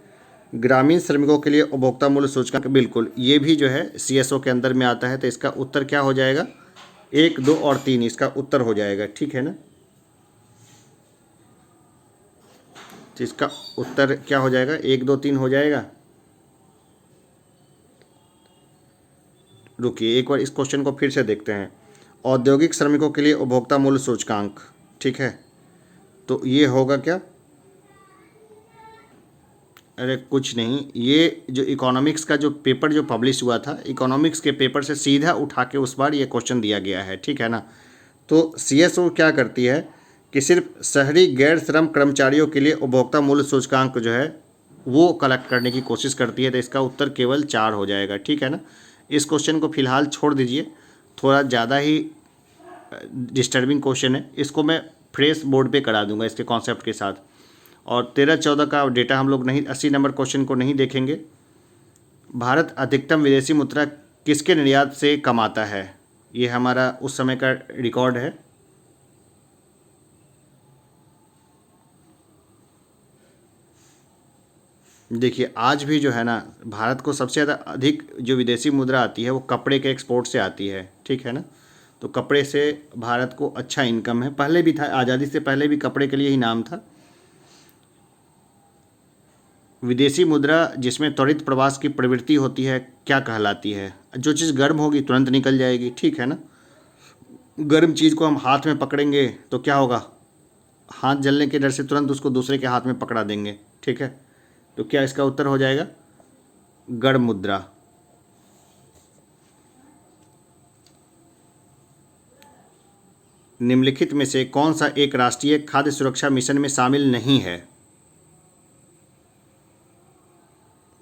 ग्रामीण श्रमिकों के लिए उपभोक्ता मूल्य सूचकांक, बिल्कुल ये भी जो है CSO के अंदर में आता है, तो इसका उत्तर क्या हो जाएगा? 1, 2 और 3 इसका उत्तर हो जाएगा, ठीक है ना। तो इसका उत्तर क्या हो जाएगा? 1, 2, 3 हो जाएगा। रुकिए एक बार इस क्वेश्चन को फिर से देखते हैं। औद्योगिक श्रमिकों के लिए उपभोक्ता मूल्य सूचकांक, ठीक है, तो ये होगा क्या? अरे कुछ नहीं, ये जो इकोनॉमिक्स का जो पेपर जो पब्लिश हुआ था, इकोनॉमिक्स के पेपर से सीधा उठा के उस बार ये क्वेश्चन दिया गया है, ठीक है ना। तो CSO क्या करती है कि सिर्फ शहरी गैर श्रम कर्मचारियों के लिए उपभोक्ता मूल्य सूचकांक जो है वो कलेक्ट करने की कोशिश करती है, तो इसका उत्तर केवल 4 हो जाएगा, ठीक है ना। इस क्वेश्चन को फिलहाल छोड़ दीजिए, थोड़ा ज़्यादा ही डिस्टर्बिंग क्वेश्चन है, इसको मैं फ्रेश बोर्ड पे करा दूंगा इसके कॉन्सेप्ट के साथ। और 13-14 का डेटा हम लोग नहीं, 80 नंबर क्वेश्चन को नहीं देखेंगे। भारत अधिकतम विदेशी मुद्रा किसके निर्यात से कमाता है? ये हमारा उस समय का रिकॉर्ड है। देखिए आज भी जो है ना, भारत को सबसे ज़्यादा अधिक जो विदेशी मुद्रा आती है वो कपड़े के एक्सपोर्ट से आती है, ठीक है ना। तो कपड़े से भारत को अच्छा इनकम है, पहले भी था, आज़ादी से पहले भी कपड़े के लिए ही नाम था। विदेशी मुद्रा जिसमें त्वरित प्रवास की प्रवृत्ति होती है क्या कहलाती है? जो चीज़ गर्म होगी तुरंत निकल जाएगी, ठीक है ना। गर्म चीज़ को हम हाथ में पकड़ेंगे तो क्या होगा? हाथ जलने के डर से तुरंत उसको दूसरे के हाथ में पकड़ा देंगे, ठीक है। तो क्या इसका उत्तर हो जाएगा? गर्म मुद्रा। निम्नलिखित में से कौन सा एक राष्ट्रीय खाद्य सुरक्षा मिशन में शामिल नहीं है?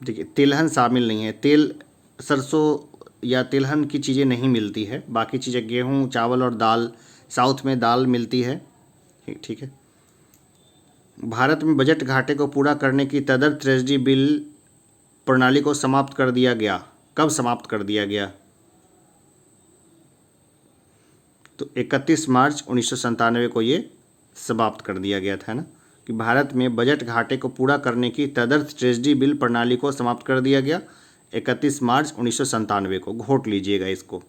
देखिए तिलहन शामिल नहीं है, तेल सरसों या तिलहन की चीज़ें नहीं मिलती है, बाकी चीज़ें गेहूँ चावल और दाल, साउथ में दाल मिलती है, ठीक है। भारत में बजट घाटे को पूरा करने की तदर्थ ट्रेजरी बिल प्रणाली को समाप्त कर दिया गया। कब समाप्त कर दिया गया? तो 31 मार्च 1997 को ये समाप्त कर दिया गया था ना, कि भारत में बजट घाटे को पूरा करने की तदर्थ ट्रेजरी बिल प्रणाली को समाप्त कर दिया गया 31 मार्च 1997 को। घोट लीजिएगा इसको।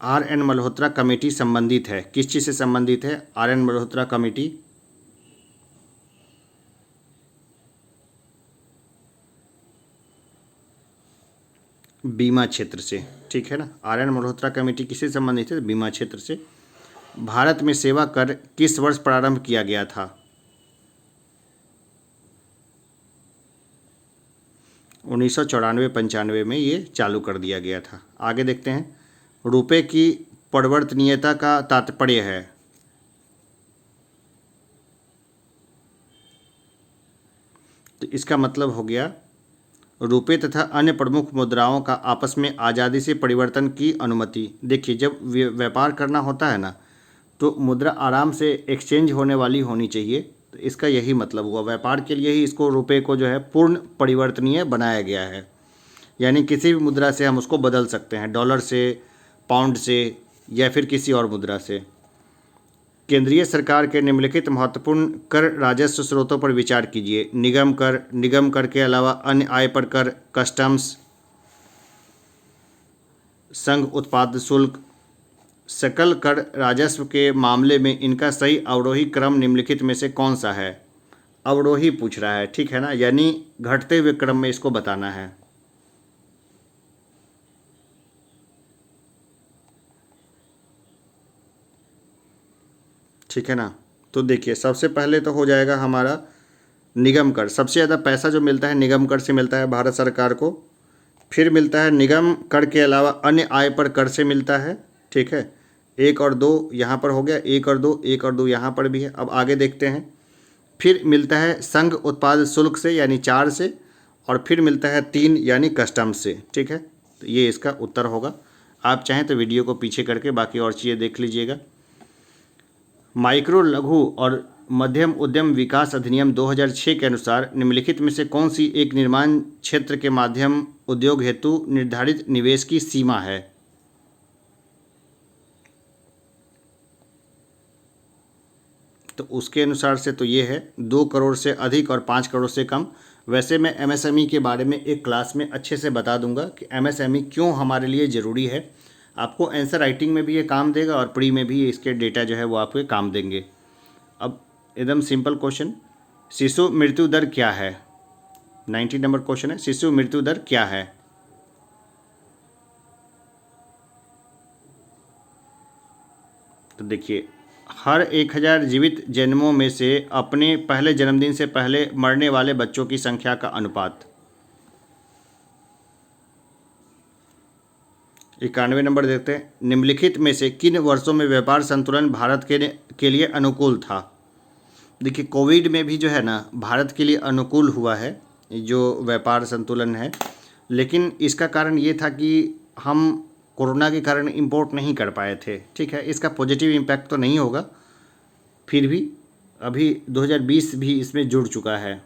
आर.एन. मल्होत्रा कमेटी संबंधित है, किस चीज़ से संबंधित है? आर.एन. मल्होत्रा कमेटी बीमा क्षेत्र से, ठीक है ना। आर.एन. मल्होत्रा कमेटी किससे संबंधित है? बीमा क्षेत्र से। भारत में सेवा कर किस वर्ष प्रारंभ किया गया था? 1994-95 में ये चालू कर दिया गया था। आगे देखते हैं। रुपए की परिवर्तनीयता का तात्पर्य है। तो इसका मतलब हो गया रुपए तथा अन्य प्रमुख मुद्राओं का आपस में आज़ादी से परिवर्तन की अनुमति। देखिए, जब व्यापार करना होता है ना, तो मुद्रा आराम से एक्सचेंज होने वाली होनी चाहिए। तो इसका यही मतलब हुआ। व्यापार के लिए ही इसको रुपए को जो है पूर्ण परिवर्तनीय बनाया गया है, यानी किसी भी मुद्रा से हम उसको बदल सकते हैं, डॉलर से, पाउंड से, या फिर किसी और मुद्रा से। केंद्रीय सरकार के निम्नलिखित महत्वपूर्ण कर राजस्व स्रोतों पर विचार कीजिए। निगम कर के अलावा अन्य आय पर कर, कस्टम्स, संघ उत्पाद शुल्क। सकल कर राजस्व के मामले में इनका सही अवरोही क्रम निम्नलिखित में से कौन सा है? अवरोही पूछ रहा है, ठीक है ना, यानी घटते हुए क्रम में इसको बताना है। ठीक है ना। तो देखिए, सबसे पहले तो हो जाएगा हमारा निगम कर। सबसे ज़्यादा पैसा जो मिलता है निगम कर से मिलता है भारत सरकार को। फिर मिलता है निगम कर के अलावा अन्य आय पर कर से मिलता है, ठीक है। 1 और 2 यहाँ पर हो गया, 1 और 2, 1 और 2 यहाँ पर भी है। अब आगे देखते हैं। फिर मिलता है संघ उत्पाद शुल्क से, यानी 4 से, और फिर मिलता है 3, यानी कस्टम्स से, ठीक है। तो ये इसका उत्तर होगा। आप चाहें तो वीडियो को पीछे करके बाकी और चीज़ें देख लीजिएगा। माइक्रो, लघु और मध्यम उद्यम विकास अधिनियम 2006 के अनुसार निम्नलिखित में से कौन सी एक निर्माण क्षेत्र के माध्यम उद्योग हेतु निर्धारित निवेश की सीमा है? तो उसके अनुसार से तो ये है 2 करोड़ से अधिक और 5 करोड़ से कम। वैसे मैं एमएसएमई के बारे में एक क्लास में अच्छे से बता दूंगा कि एमएसएमई क्यों हमारे लिए ज़रूरी है। आपको आंसर राइटिंग में भी ये काम देगा और प्री में भी इसके डेटा जो है वो आपके काम देंगे। अब एकदम सिंपल क्वेश्चन, शिशु मृत्यु दर क्या है? 90 नंबर क्वेश्चन है, शिशु मृत्यु दर क्या है? तो देखिए, हर 1000 जीवित जन्मों में से अपने पहले जन्मदिन से पहले मरने वाले बच्चों की संख्या का अनुपात। 91 नंबर देखते हैं। निम्नलिखित में से किन वर्षों में व्यापार संतुलन भारत के लिए अनुकूल था? देखिए, कोविड में भी जो है ना भारत के लिए अनुकूल हुआ है जो व्यापार संतुलन है, लेकिन इसका कारण ये था कि हम कोरोना के कारण इंपोर्ट नहीं कर पाए थे, ठीक है। इसका पॉजिटिव इम्पैक्ट तो नहीं होगा, फिर भी अभी 2020 भी इसमें जुड़ चुका है।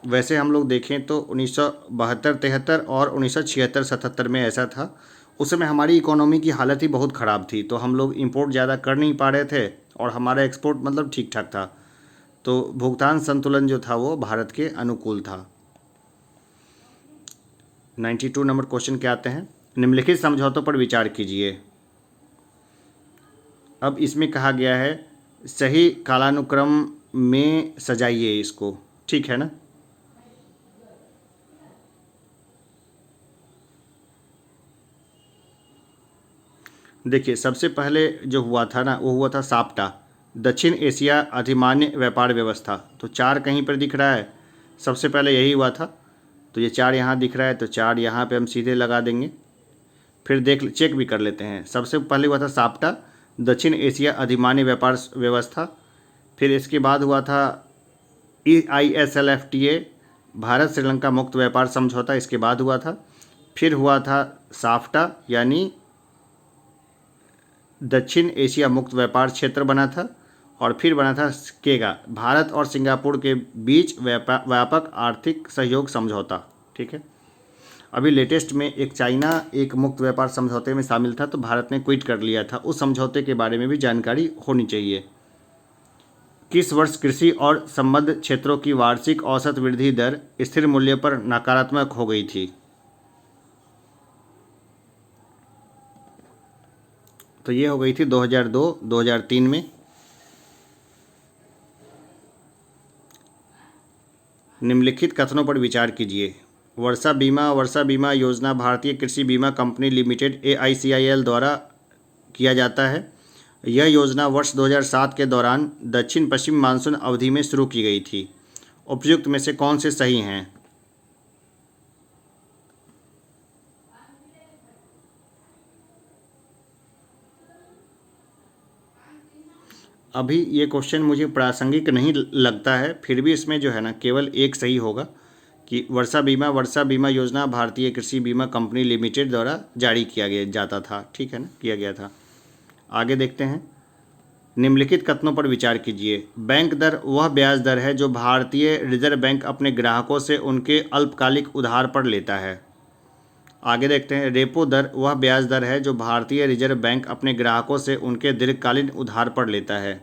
वैसे हम लोग देखें तो 1972-73 और 1976-77 में ऐसा था। उस समय हमारी इकोनॉमी की हालत ही बहुत ख़राब थी, तो हम लोग इंपोर्ट ज़्यादा कर नहीं पा रहे थे और हमारा एक्सपोर्ट मतलब ठीक ठाक था। तो भुगतान संतुलन जो था वो भारत के अनुकूल था। 92 नंबर क्वेश्चन क्या आते हैं? निम्नलिखित समझौतों पर विचार कीजिए। अब इसमें कहा गया है सही कालानुक्रम में सजाइए इसको, ठीक है ना। देखिए, सबसे पहले जो हुआ था ना वो हुआ था साप्टा, दक्षिण एशिया अधिमान्य व्यापार व्यवस्था। तो 4 कहीं पर दिख रहा है, सबसे पहले यही हुआ था। तो ये 4 यहाँ दिख रहा है, तो 4 यहाँ पे हम सीधे लगा देंगे। फिर चेक भी कर लेते हैं। सबसे पहले हुआ था साप्टा, दक्षिण एशिया अधिमान्य व्यापार व्यवस्था। फिर इसके बाद हुआ था EISLFTA, भारत श्रीलंका मुक्त व्यापार समझौता, इसके बाद हुआ था। फिर हुआ था साफ्टा, यानी दक्षिण एशिया मुक्त व्यापार क्षेत्र बना था, और फिर बना था केगा, भारत और सिंगापुर के बीच व्यापक आर्थिक सहयोग समझौता। ठीक है, अभी लेटेस्ट में एक चाइना एक मुक्त व्यापार समझौते में शामिल था, तो भारत ने क्विट कर लिया था। उस समझौते के बारे में भी जानकारी होनी चाहिए। किस वर्ष कृषि और संबद्ध क्षेत्रों की वार्षिक औसत वृद्धि दर स्थिर मूल्य पर नकारात्मक हो गई थी? तो ये हो गई थी 2002-2003 में। निम्नलिखित कथनों पर विचार कीजिए। वर्षा बीमा योजना भारतीय कृषि बीमा कंपनी लिमिटेड AICIL द्वारा किया जाता है। यह योजना वर्ष 2007 के दौरान दक्षिण पश्चिम मानसून अवधि में शुरू की गई थी। उपयुक्त में से कौन से सही हैं? अभी ये क्वेश्चन मुझे प्रासंगिक नहीं लगता है, फिर भी इसमें जो है ना केवल एक सही होगा कि वर्षा बीमा योजना भारतीय कृषि बीमा कंपनी लिमिटेड द्वारा जारी किया गया जाता था। ठीक है ना, किया गया था। आगे देखते हैं। निम्नलिखित कथनों पर विचार कीजिए। बैंक दर वह ब्याज दर है जो भारतीय रिजर्व बैंक अपने ग्राहकों से उनके अल्पकालिक उधार पर लेता है। आगे देखते हैं। रेपो दर वह ब्याज दर है जो भारतीय रिजर्व बैंक अपने ग्राहकों से उनके दीर्घकालीन उधार पर लेता है।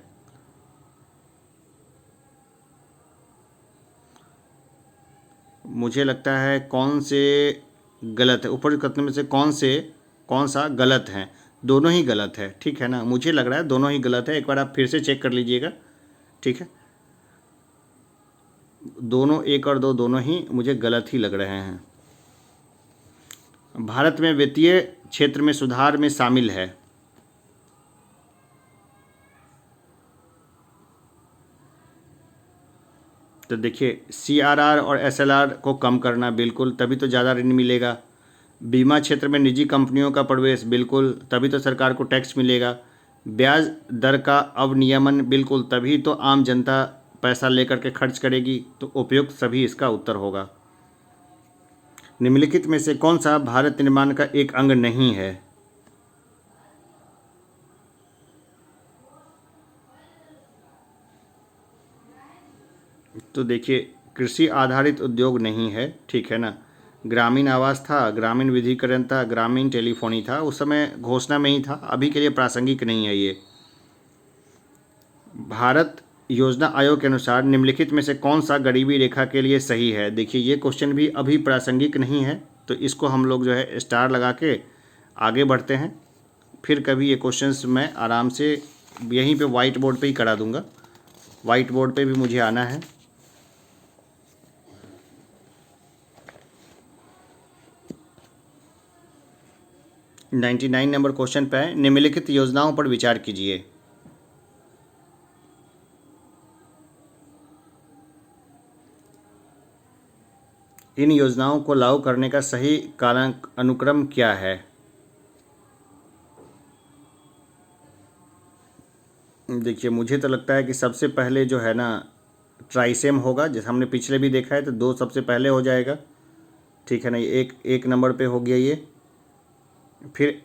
मुझे लगता है कौन से गलत है, ऊपर कथन में से कौन सा गलत है? दोनों ही गलत है। ठीक है ना, मुझे लग रहा है दोनों ही गलत है। एक बार आप फिर से चेक कर लीजिएगा। ठीक है, दोनों 1 और 2 दोनों ही मुझे गलत ही लग रहे हैं। भारत में वित्तीय क्षेत्र में सुधार में शामिल है। तो देखिए, CRR और SLR को कम करना, बिल्कुल, तभी तो ज़्यादा ऋण मिलेगा। बीमा क्षेत्र में निजी कंपनियों का प्रवेश, बिल्कुल, तभी तो सरकार को टैक्स मिलेगा। ब्याज दर का अवनियमन, बिल्कुल, तभी तो आम जनता पैसा लेकर के खर्च करेगी। तो उपयुक्त सभी इसका उत्तर होगा। निम्नलिखित में से कौन सा भारत निर्माण का एक अंग नहीं है? तो देखिए, कृषि आधारित उद्योग नहीं है। ठीक है ना, ग्रामीण आवास था, ग्रामीण विधिकरण था, ग्रामीण टेलीफोनी था, उस समय घोषणा में ही था। अभी के लिए प्रासंगिक नहीं है ये। भारत योजना आयोग के अनुसार निम्नलिखित में से कौन सा गरीबी रेखा के लिए सही है? देखिए, ये क्वेश्चन भी अभी प्रासंगिक नहीं है, तो इसको हम लोग जो है स्टार लगा के आगे बढ़ते हैं। फिर कभी ये क्वेश्चंस मैं आराम से यहीं पे वाइट बोर्ड पे ही करा दूंगा। वाइट बोर्ड पे भी मुझे आना है। । 99 नंबर क्वेश्चन पे है। निम्नलिखित योजनाओं पर विचार कीजिए। इन योजनाओं को लागू करने का सही काल अनुक्रम क्या है? देखिए, मुझे तो लगता है कि सबसे पहले जो है ना ट्राइसेम होगा, जैसे हमने पिछले भी देखा है, तो 2 सबसे पहले हो जाएगा। ठीक है ना, एक नंबर पे हो गया ये। फिर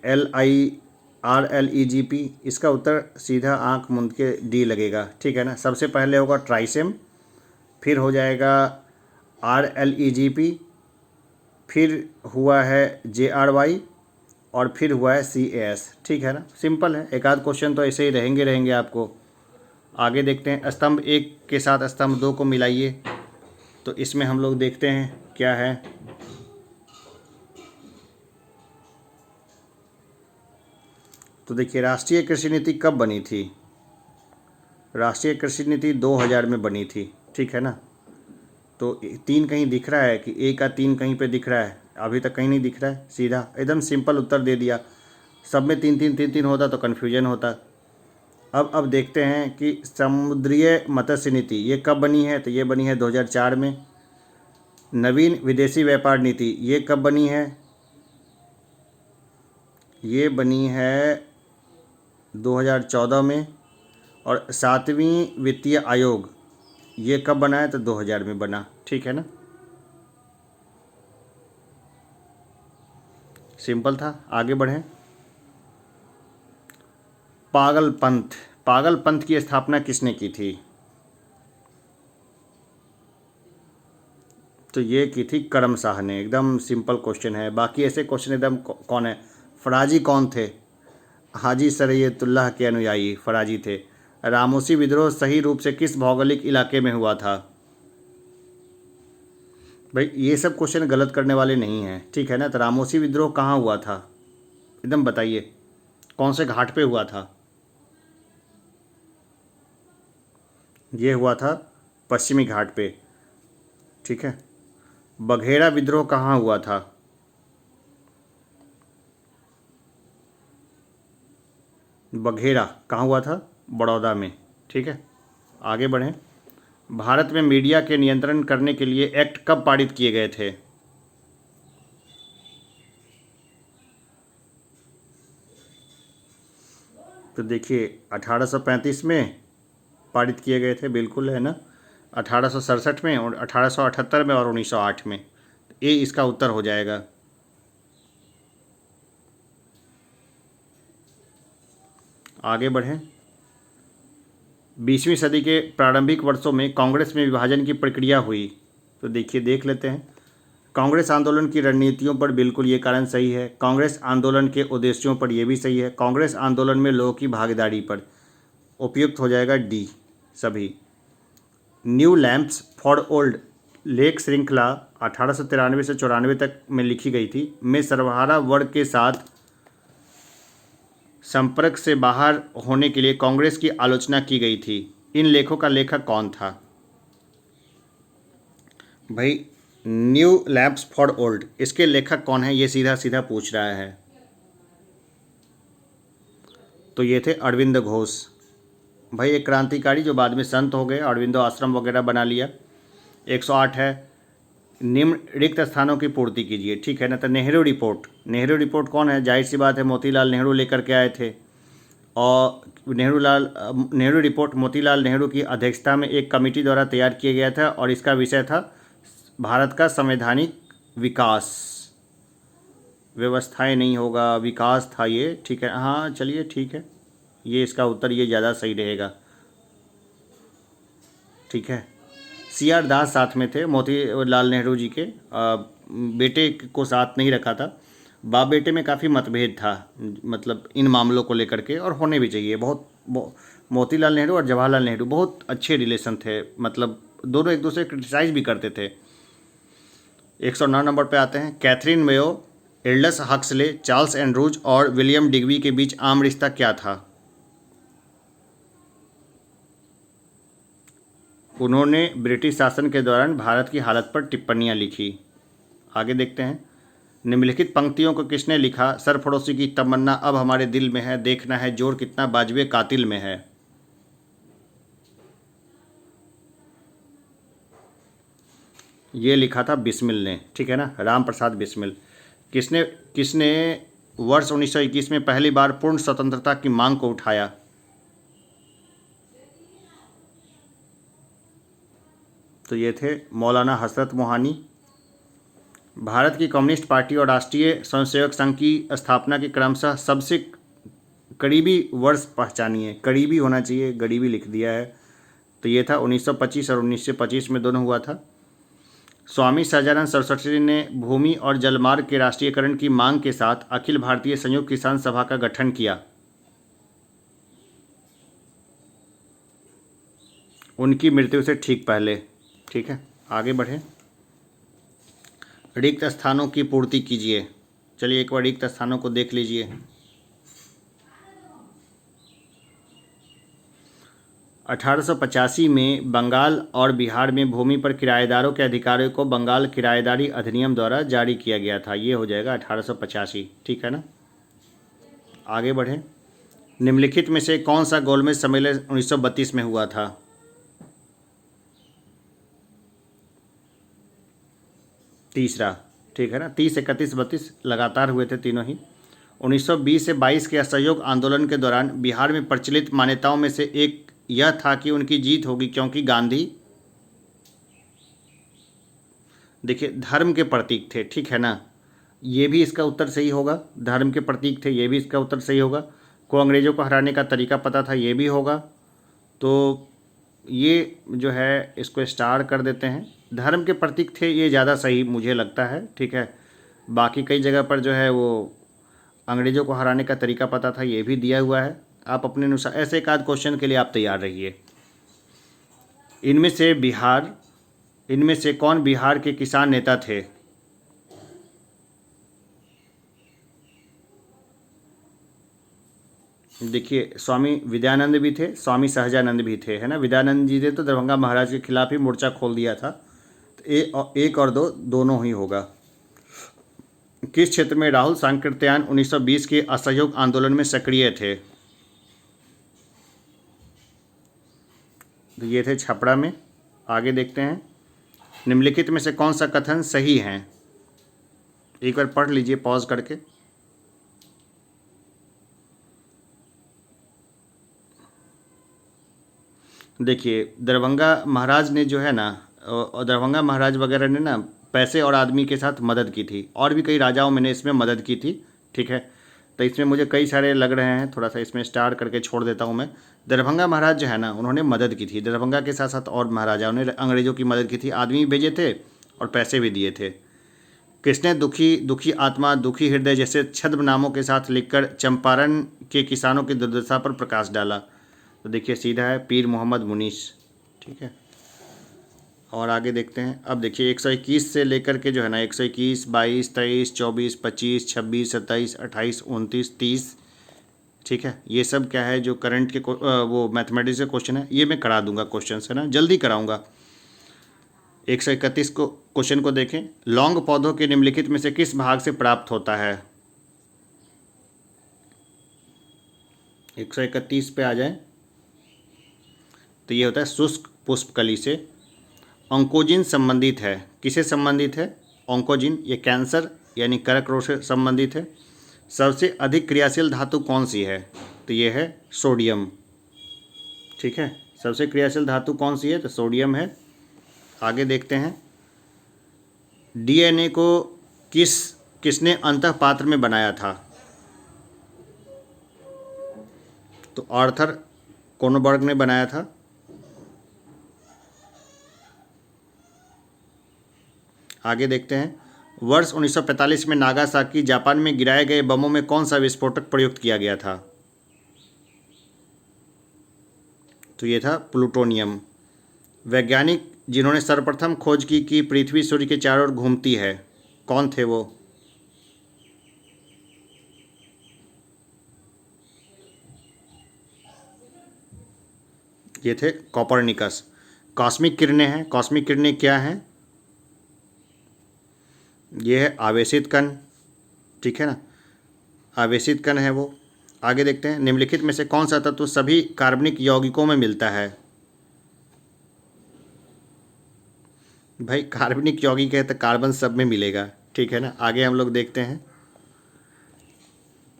LIRLEGP, इसका उत्तर सीधा आंख मूंद के D लगेगा। ठीक है ना, सबसे पहले होगा ट्राइसेम, फिर हो जाएगा RLEGP, फिर हुआ है JRY, और फिर हुआ है CAS। ठीक है ना, सिंपल है। एक आध क्वेश्चन तो ऐसे ही रहेंगे आपको। आगे देखते हैं। स्तंभ 1 के साथ स्तंभ 2 को मिलाइए, तो इसमें हम लोग देखते हैं क्या है। तो देखिए, राष्ट्रीय कृषि नीति कब बनी थी? राष्ट्रीय कृषि नीति 2000 में बनी थी। ठीक है ना, तो 3 कहीं दिख रहा है कि A का 3 कहीं पे दिख रहा है? अभी तक कहीं नहीं दिख रहा है। सीधा एकदम सिंपल उत्तर दे दिया। सब में 3-3-3-3 होता तो कन्फ्यूजन होता। अब देखते हैं कि समुद्रीय मत्स्य नीति ये कब बनी है? तो ये बनी है 2004 में। नवीन विदेशी व्यापार नीति ये कब बनी है? ये बनी है 2014 में। और 7वीं वित्तीय आयोग ये कब बना है? तो 2000 में बना। ठीक है ना, सिंपल था। आगे बढ़ें। पागलपंथ, पागलपंथ की स्थापना किसने की थी? तो ये की थी करम शाह ने। एकदम सिंपल क्वेश्चन है। बाकी ऐसे क्वेश्चन एकदम कौन है? फराजी कौन थे? हाजी सरैयतुल्लाह के अनुयायी फराजी थे। रामोसी विद्रोह सही रूप से किस भौगोलिक इलाके में हुआ था? भाई ये सब क्वेश्चन गलत करने वाले नहीं हैं, ठीक है ना। तो रामोसी विद्रोह कहाँ हुआ था, एकदम बताइए, कौन से घाट पे हुआ था? ये हुआ था पश्चिमी घाट पे, ठीक है। बघेरा विद्रोह कहाँ हुआ था? बघेरा कहाँ हुआ था? बड़ौदा में, ठीक है। आगे बढ़ें। भारत में मीडिया के नियंत्रण करने के लिए एक्ट कब पारित किए गए थे? तो देखिए 1835 में पारित किए गए थे, बिल्कुल, है ना। 1867 में और 1878 में और 1908 में। ये इसका उत्तर हो जाएगा। आगे बढ़ें। 20वीं सदी के प्रारंभिक वर्षों में कांग्रेस में विभाजन की प्रक्रिया हुई। तो देखिए देख लेते हैं। कांग्रेस आंदोलन की रणनीतियों पर बिल्कुल ये कारण सही है। कांग्रेस आंदोलन के उद्देश्यों पर यह भी सही है। कांग्रेस आंदोलन में लोगों की भागीदारी पर उपयुक्त हो जाएगा डी सभी। New lamps for old lake श्रृंखला 1893 से 94 तक में लिखी गई थी, में सर्वहारा वर्ग के साथ संपर्क से बाहर होने के लिए कांग्रेस की आलोचना की गई थी। इन लेखों का लेखक कौन था? भाई न्यू लैंप्स फॉर ओल्ड, इसके लेखक कौन है, ये सीधा सीधा पूछ रहा है। तो ये थे अरविंद घोष। भाई एक क्रांतिकारी जो बाद में संत हो गए, अरविंदो आश्रम वगैरह बना लिया। 108 है, निम्न रिक्त स्थानों की पूर्ति कीजिए, ठीक है ना। तो नेहरू रिपोर्ट, नेहरू रिपोर्ट कौन है? जाहिर सी बात है मोतीलाल नेहरू लेकर के आए थे। और नेहरू रिपोर्ट मोतीलाल नेहरू की अध्यक्षता में एक कमेटी द्वारा तैयार किया गया था और इसका विषय था भारत का संवैधानिक विकास। व्यवस्थाएं नहीं होगा, विकास था ये, ठीक है। हाँ चलिए ठीक है, ये इसका उत्तर ये ज़्यादा सही रहेगा, ठीक है। CR दास साथ में थे, मोतीलाल नेहरू जी के बेटे को साथ नहीं रखा था। बाप बेटे में काफ़ी मतभेद था, मतलब इन मामलों को लेकर के, और होने भी चाहिए। मोतीलाल नेहरू और जवाहरलाल नेहरू बहुत अच्छे रिलेशन थे, मतलब दोनों एक दूसरे क्रिटिसाइज भी करते थे। 109 नंबर पे आते हैं। Catherine Mayo, Aldous Huxley, Charles Andrews और विलियम डिग्बी के बीच आम रिश्ता क्या था? उन्होंने ब्रिटिश शासन के दौरान भारत की हालत पर टिप्पणियां लिखी। आगे देखते हैं। निम्नलिखित पंक्तियों को किसने लिखा? सरफरोशी की तमन्ना अब हमारे दिल में है, देखना है जोर कितना बाजवे कातिल में है। ये लिखा था बिस्मिल ने, ठीक है ना, राम प्रसाद बिस्मिल। किसने किसने वर्ष 1921 में पहली बार पूर्ण स्वतंत्रता की मांग को उठाया? तो ये थे मौलाना हसरत मोहानी। भारत की कम्युनिस्ट पार्टी और राष्ट्रीय स्वयंसेवक संघ की स्थापना के क्रमशः सबसे करीबी वर्ष पहचानिए। करीबी होना चाहिए, गरीबी लिख दिया है। तो ये था 1925 और 1925 में दोनों हुआ था। स्वामी सहजानंद सरस्वती ने भूमि और जलमार्ग के राष्ट्रीयकरण की मांग के साथ अखिल भारतीय संयुक्त किसान सभा का गठन किया। उनकी मृत्यु से ठीक पहले, ठीक है। आगे बढ़ें। रिक्त स्थानों की पूर्ति कीजिए। चलिए एक बार रिक्त स्थानों को देख लीजिए। 1885 में बंगाल और बिहार में भूमि पर किराएदारों के अधिकारों को बंगाल किराएदारी अधिनियम द्वारा जारी किया गया था। ये हो जाएगा 1885, ठीक है ना। आगे बढ़ें। निम्नलिखित में से कौन सा गोलमेज सम्मेलन 1932 में हुआ था? तीसरा, ठीक है ना। 30, 31, 32 लगातार हुए थे तीनों ही। 1920 से 22 के असहयोग आंदोलन के दौरान बिहार में प्रचलित मान्यताओं में से एक यह था कि उनकी जीत होगी क्योंकि गांधी, देखिए, धर्म के प्रतीक थे, ठीक है ना। ये भी इसका उत्तर सही होगा, धर्म के प्रतीक थे, ये भी इसका उत्तर सही होगा। को अंग्रेज़ों को हराने का तरीका पता था, ये भी होगा। तो ये जो है इसको स्टार कर देते हैं। धर्म के प्रतीक थे, ये ज़्यादा सही मुझे लगता है, ठीक है। बाकी कई जगह पर जो है वो अंग्रेज़ों को हराने का तरीका पता था, ये भी दिया हुआ है। आप अपने अनुसार ऐसे एक आध क्वेश्चन के लिए आप तैयार रहिए। इनमें से कौन बिहार के किसान नेता थे? देखिए, स्वामी विद्यानंद भी थे, स्वामी सहजानंद भी थे, है ना। विद्यानंद जी ने तो दरभंगा महाराज के खिलाफ ही मोर्चा खोल दिया था। तो एक और दो दोनों ही होगा। किस क्षेत्र में राहुल सांकृत्यायन 1920 के असहयोग आंदोलन में सक्रिय थे? तो ये थे छपरा में। आगे देखते हैं, निम्नलिखित में से कौन सा कथन सही है? एक बार पढ़ लीजिए पॉज करके। देखिए, दरभंगा महाराज ने जो है ना, और दरभंगा महाराज वगैरह ने ना पैसे और आदमी के साथ मदद की थी, और भी कई राजाओं में ने इसमें मदद की थी, ठीक है। तो इसमें मुझे कई सारे लग रहे हैं, थोड़ा सा इसमें स्टार करके छोड़ देता हूँ मैं। दरभंगा महाराज जो है ना, उन्होंने मदद की थी। दरभंगा के साथ साथ और महाराजाओं ने अंग्रेज़ों की मदद की थी, आदमी भेजे थे और पैसे भी दिए थे। किसने दुखी आत्मा, दुखी हृदय जैसे छद्म नामों के साथ लिखकर चंपारण के किसानों की दुर्दशा पर प्रकाश डाला? तो देखिए सीधा है, पीर मोहम्मद मुनीस, ठीक है। और आगे देखते हैं। अब देखिए 121 से लेकर के जो है ना 121, 22, 23, 24, 25, 26, 27, 28, 29, 30, ठीक है। ये सब क्या है, जो करंट के वो मैथमेटिक्स के क्वेश्चन है, ये मैं करा दूंगा क्वेश्चन, है ना, जल्दी कराऊंगा। 131 को क्वेश्चन को देखें, लौंग पौधों के निम्नलिखित में से किस भाग से प्राप्त होता है? 131 पे आ जाए तो ये होता है शुष्क पुष्पकली से। ऑन्कोजिन संबंधित है, किसे संबंधित है? ऑन्कोजिन, ये कैंसर यानी कर्क रोग से संबंधित है। सबसे अधिक क्रियाशील धातु कौन सी है? तो ये है सोडियम, ठीक है। सबसे क्रियाशील धातु कौन सी है? तो सोडियम है। आगे देखते हैं, डीएनए को किसने अंतः पात्र में बनाया था? तो आर्थर कोनबर्ग ने बनाया था। आगे देखते हैं, वर्ष 1945 में नागासाकी जापान में गिराए गए बमों में कौन सा विस्फोटक प्रयुक्त किया गया था? तो ये था प्लूटोनियम। वैज्ञानिक जिन्होंने सर्वप्रथम खोज की कि पृथ्वी सूर्य के चारों ओर घूमती है, कौन थे वो? ये थे कॉपरनिकस। कॉस्मिक किरणें हैं, कॉस्मिक किरणें क्या हैं? ये है आवेशित कण, ठीक है ना, आवेशित कण है वो। आगे देखते हैं, निम्नलिखित में से कौन सा तत्व सभी कार्बनिक यौगिकों में मिलता है? भाई कार्बनिक यौगिक है तो कार्बन सब में मिलेगा, ठीक है ना। आगे हम लोग देखते हैं,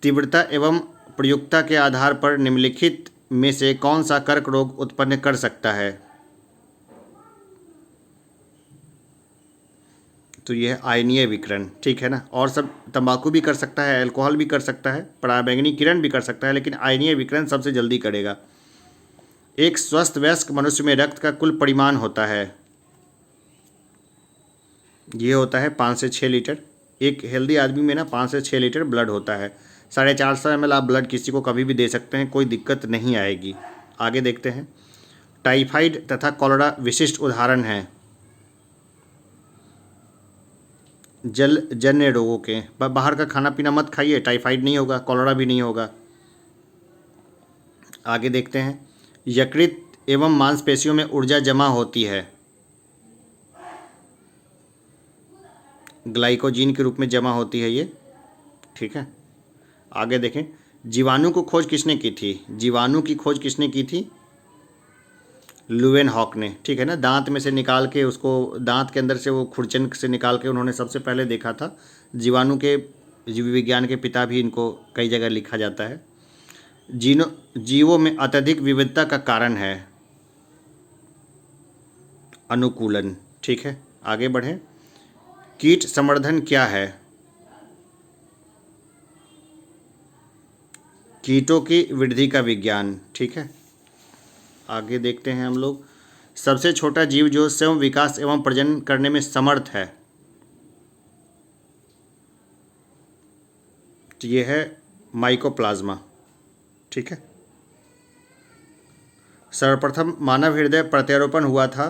तीव्रता एवं प्रयुक्तता के आधार पर निम्नलिखित में से कौन सा कर्क रोग उत्पन्न कर सकता है? तो यह है आयनीय विकिरण, ठीक है ना। और सब तंबाकू भी कर सकता है, अल्कोहल भी कर सकता है, पराबैंगनी किरण भी कर सकता है, लेकिन आयनीय विकिरण सबसे जल्दी करेगा। एक स्वस्थ वयस्क मनुष्य में रक्त का कुल परिमाण होता है, ये होता है 5 से 6 लीटर। एक हेल्दी आदमी में ना 5 से 6 लीटर ब्लड होता है। 450 ml आप ब्लड किसी को कभी भी दे सकते हैं, कोई दिक्कत नहीं आएगी। आगे देखते हैं, टाइफाइड तथा कॉलेरा विशिष्ट उदाहरण हैं जलजन्य रोगों के। बाहर का खाना पीना मत खाइए, टाइफाइड नहीं होगा, कॉलेरा भी नहीं होगा। आगे देखते हैं, यकृत एवं मांसपेशियों में ऊर्जा जमा होती है, ग्लाइकोजीन के रूप में जमा होती है ये, ठीक है। आगे देखें, जीवाणु को खोज किसने की थी? जीवाणु की खोज किसने की थी? लुवेनहॉक ने, ठीक है ना। दांत में से निकाल के उसको, दांत के अंदर से वो खुरचन से निकाल के उन्होंने सबसे पहले देखा था। जीवाणु के जीव विज्ञान के पिता भी इनको कई जगह लिखा जाता है। जीवों में अत्यधिक विविधता का कारण है अनुकूलन, ठीक है। आगे बढ़ें, कीट संवर्धन क्या है? कीटों की वृद्धि का विज्ञान। ठीक है, आगे देखते हैं हम लोग। सबसे छोटा जीव जो स्वयं विकास एवं प्रजनन करने में समर्थ है, तो ये है माइकोप्लाज्मा। ठीक है, सर्वप्रथम मानव हृदय प्रत्यारोपण हुआ था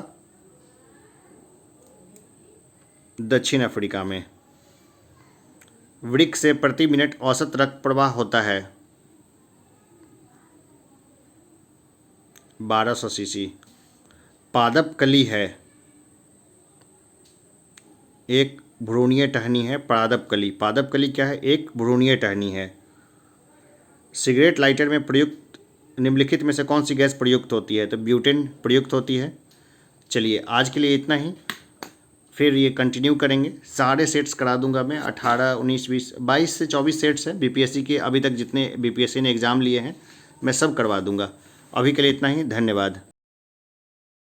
दक्षिण अफ्रीका में। वृक्क से प्रति मिनट औसत रक्त प्रवाह होता है 1200 सीसी। पादप कली है, एक भ्रूणीय टहनी है पादप कली। पादप कली क्या है? एक भ्रूणीय टहनी है। सिगरेट लाइटर में प्रयुक्त निम्नलिखित में से कौन सी गैस प्रयुक्त होती है? तो ब्यूटेन प्रयुक्त होती है। चलिए आज के लिए इतना ही, फिर ये कंटिन्यू करेंगे। सारे सेट्स करा दूंगा मैं, 18, 19, 20, 22 से 24 सेट्स हैं बीपीएससी के। अभी तक जितने बीपीएससी ने एग्ज़ाम लिए हैं मैं सब करवा दूंगा। अभी के लिए इतना ही, धन्यवाद।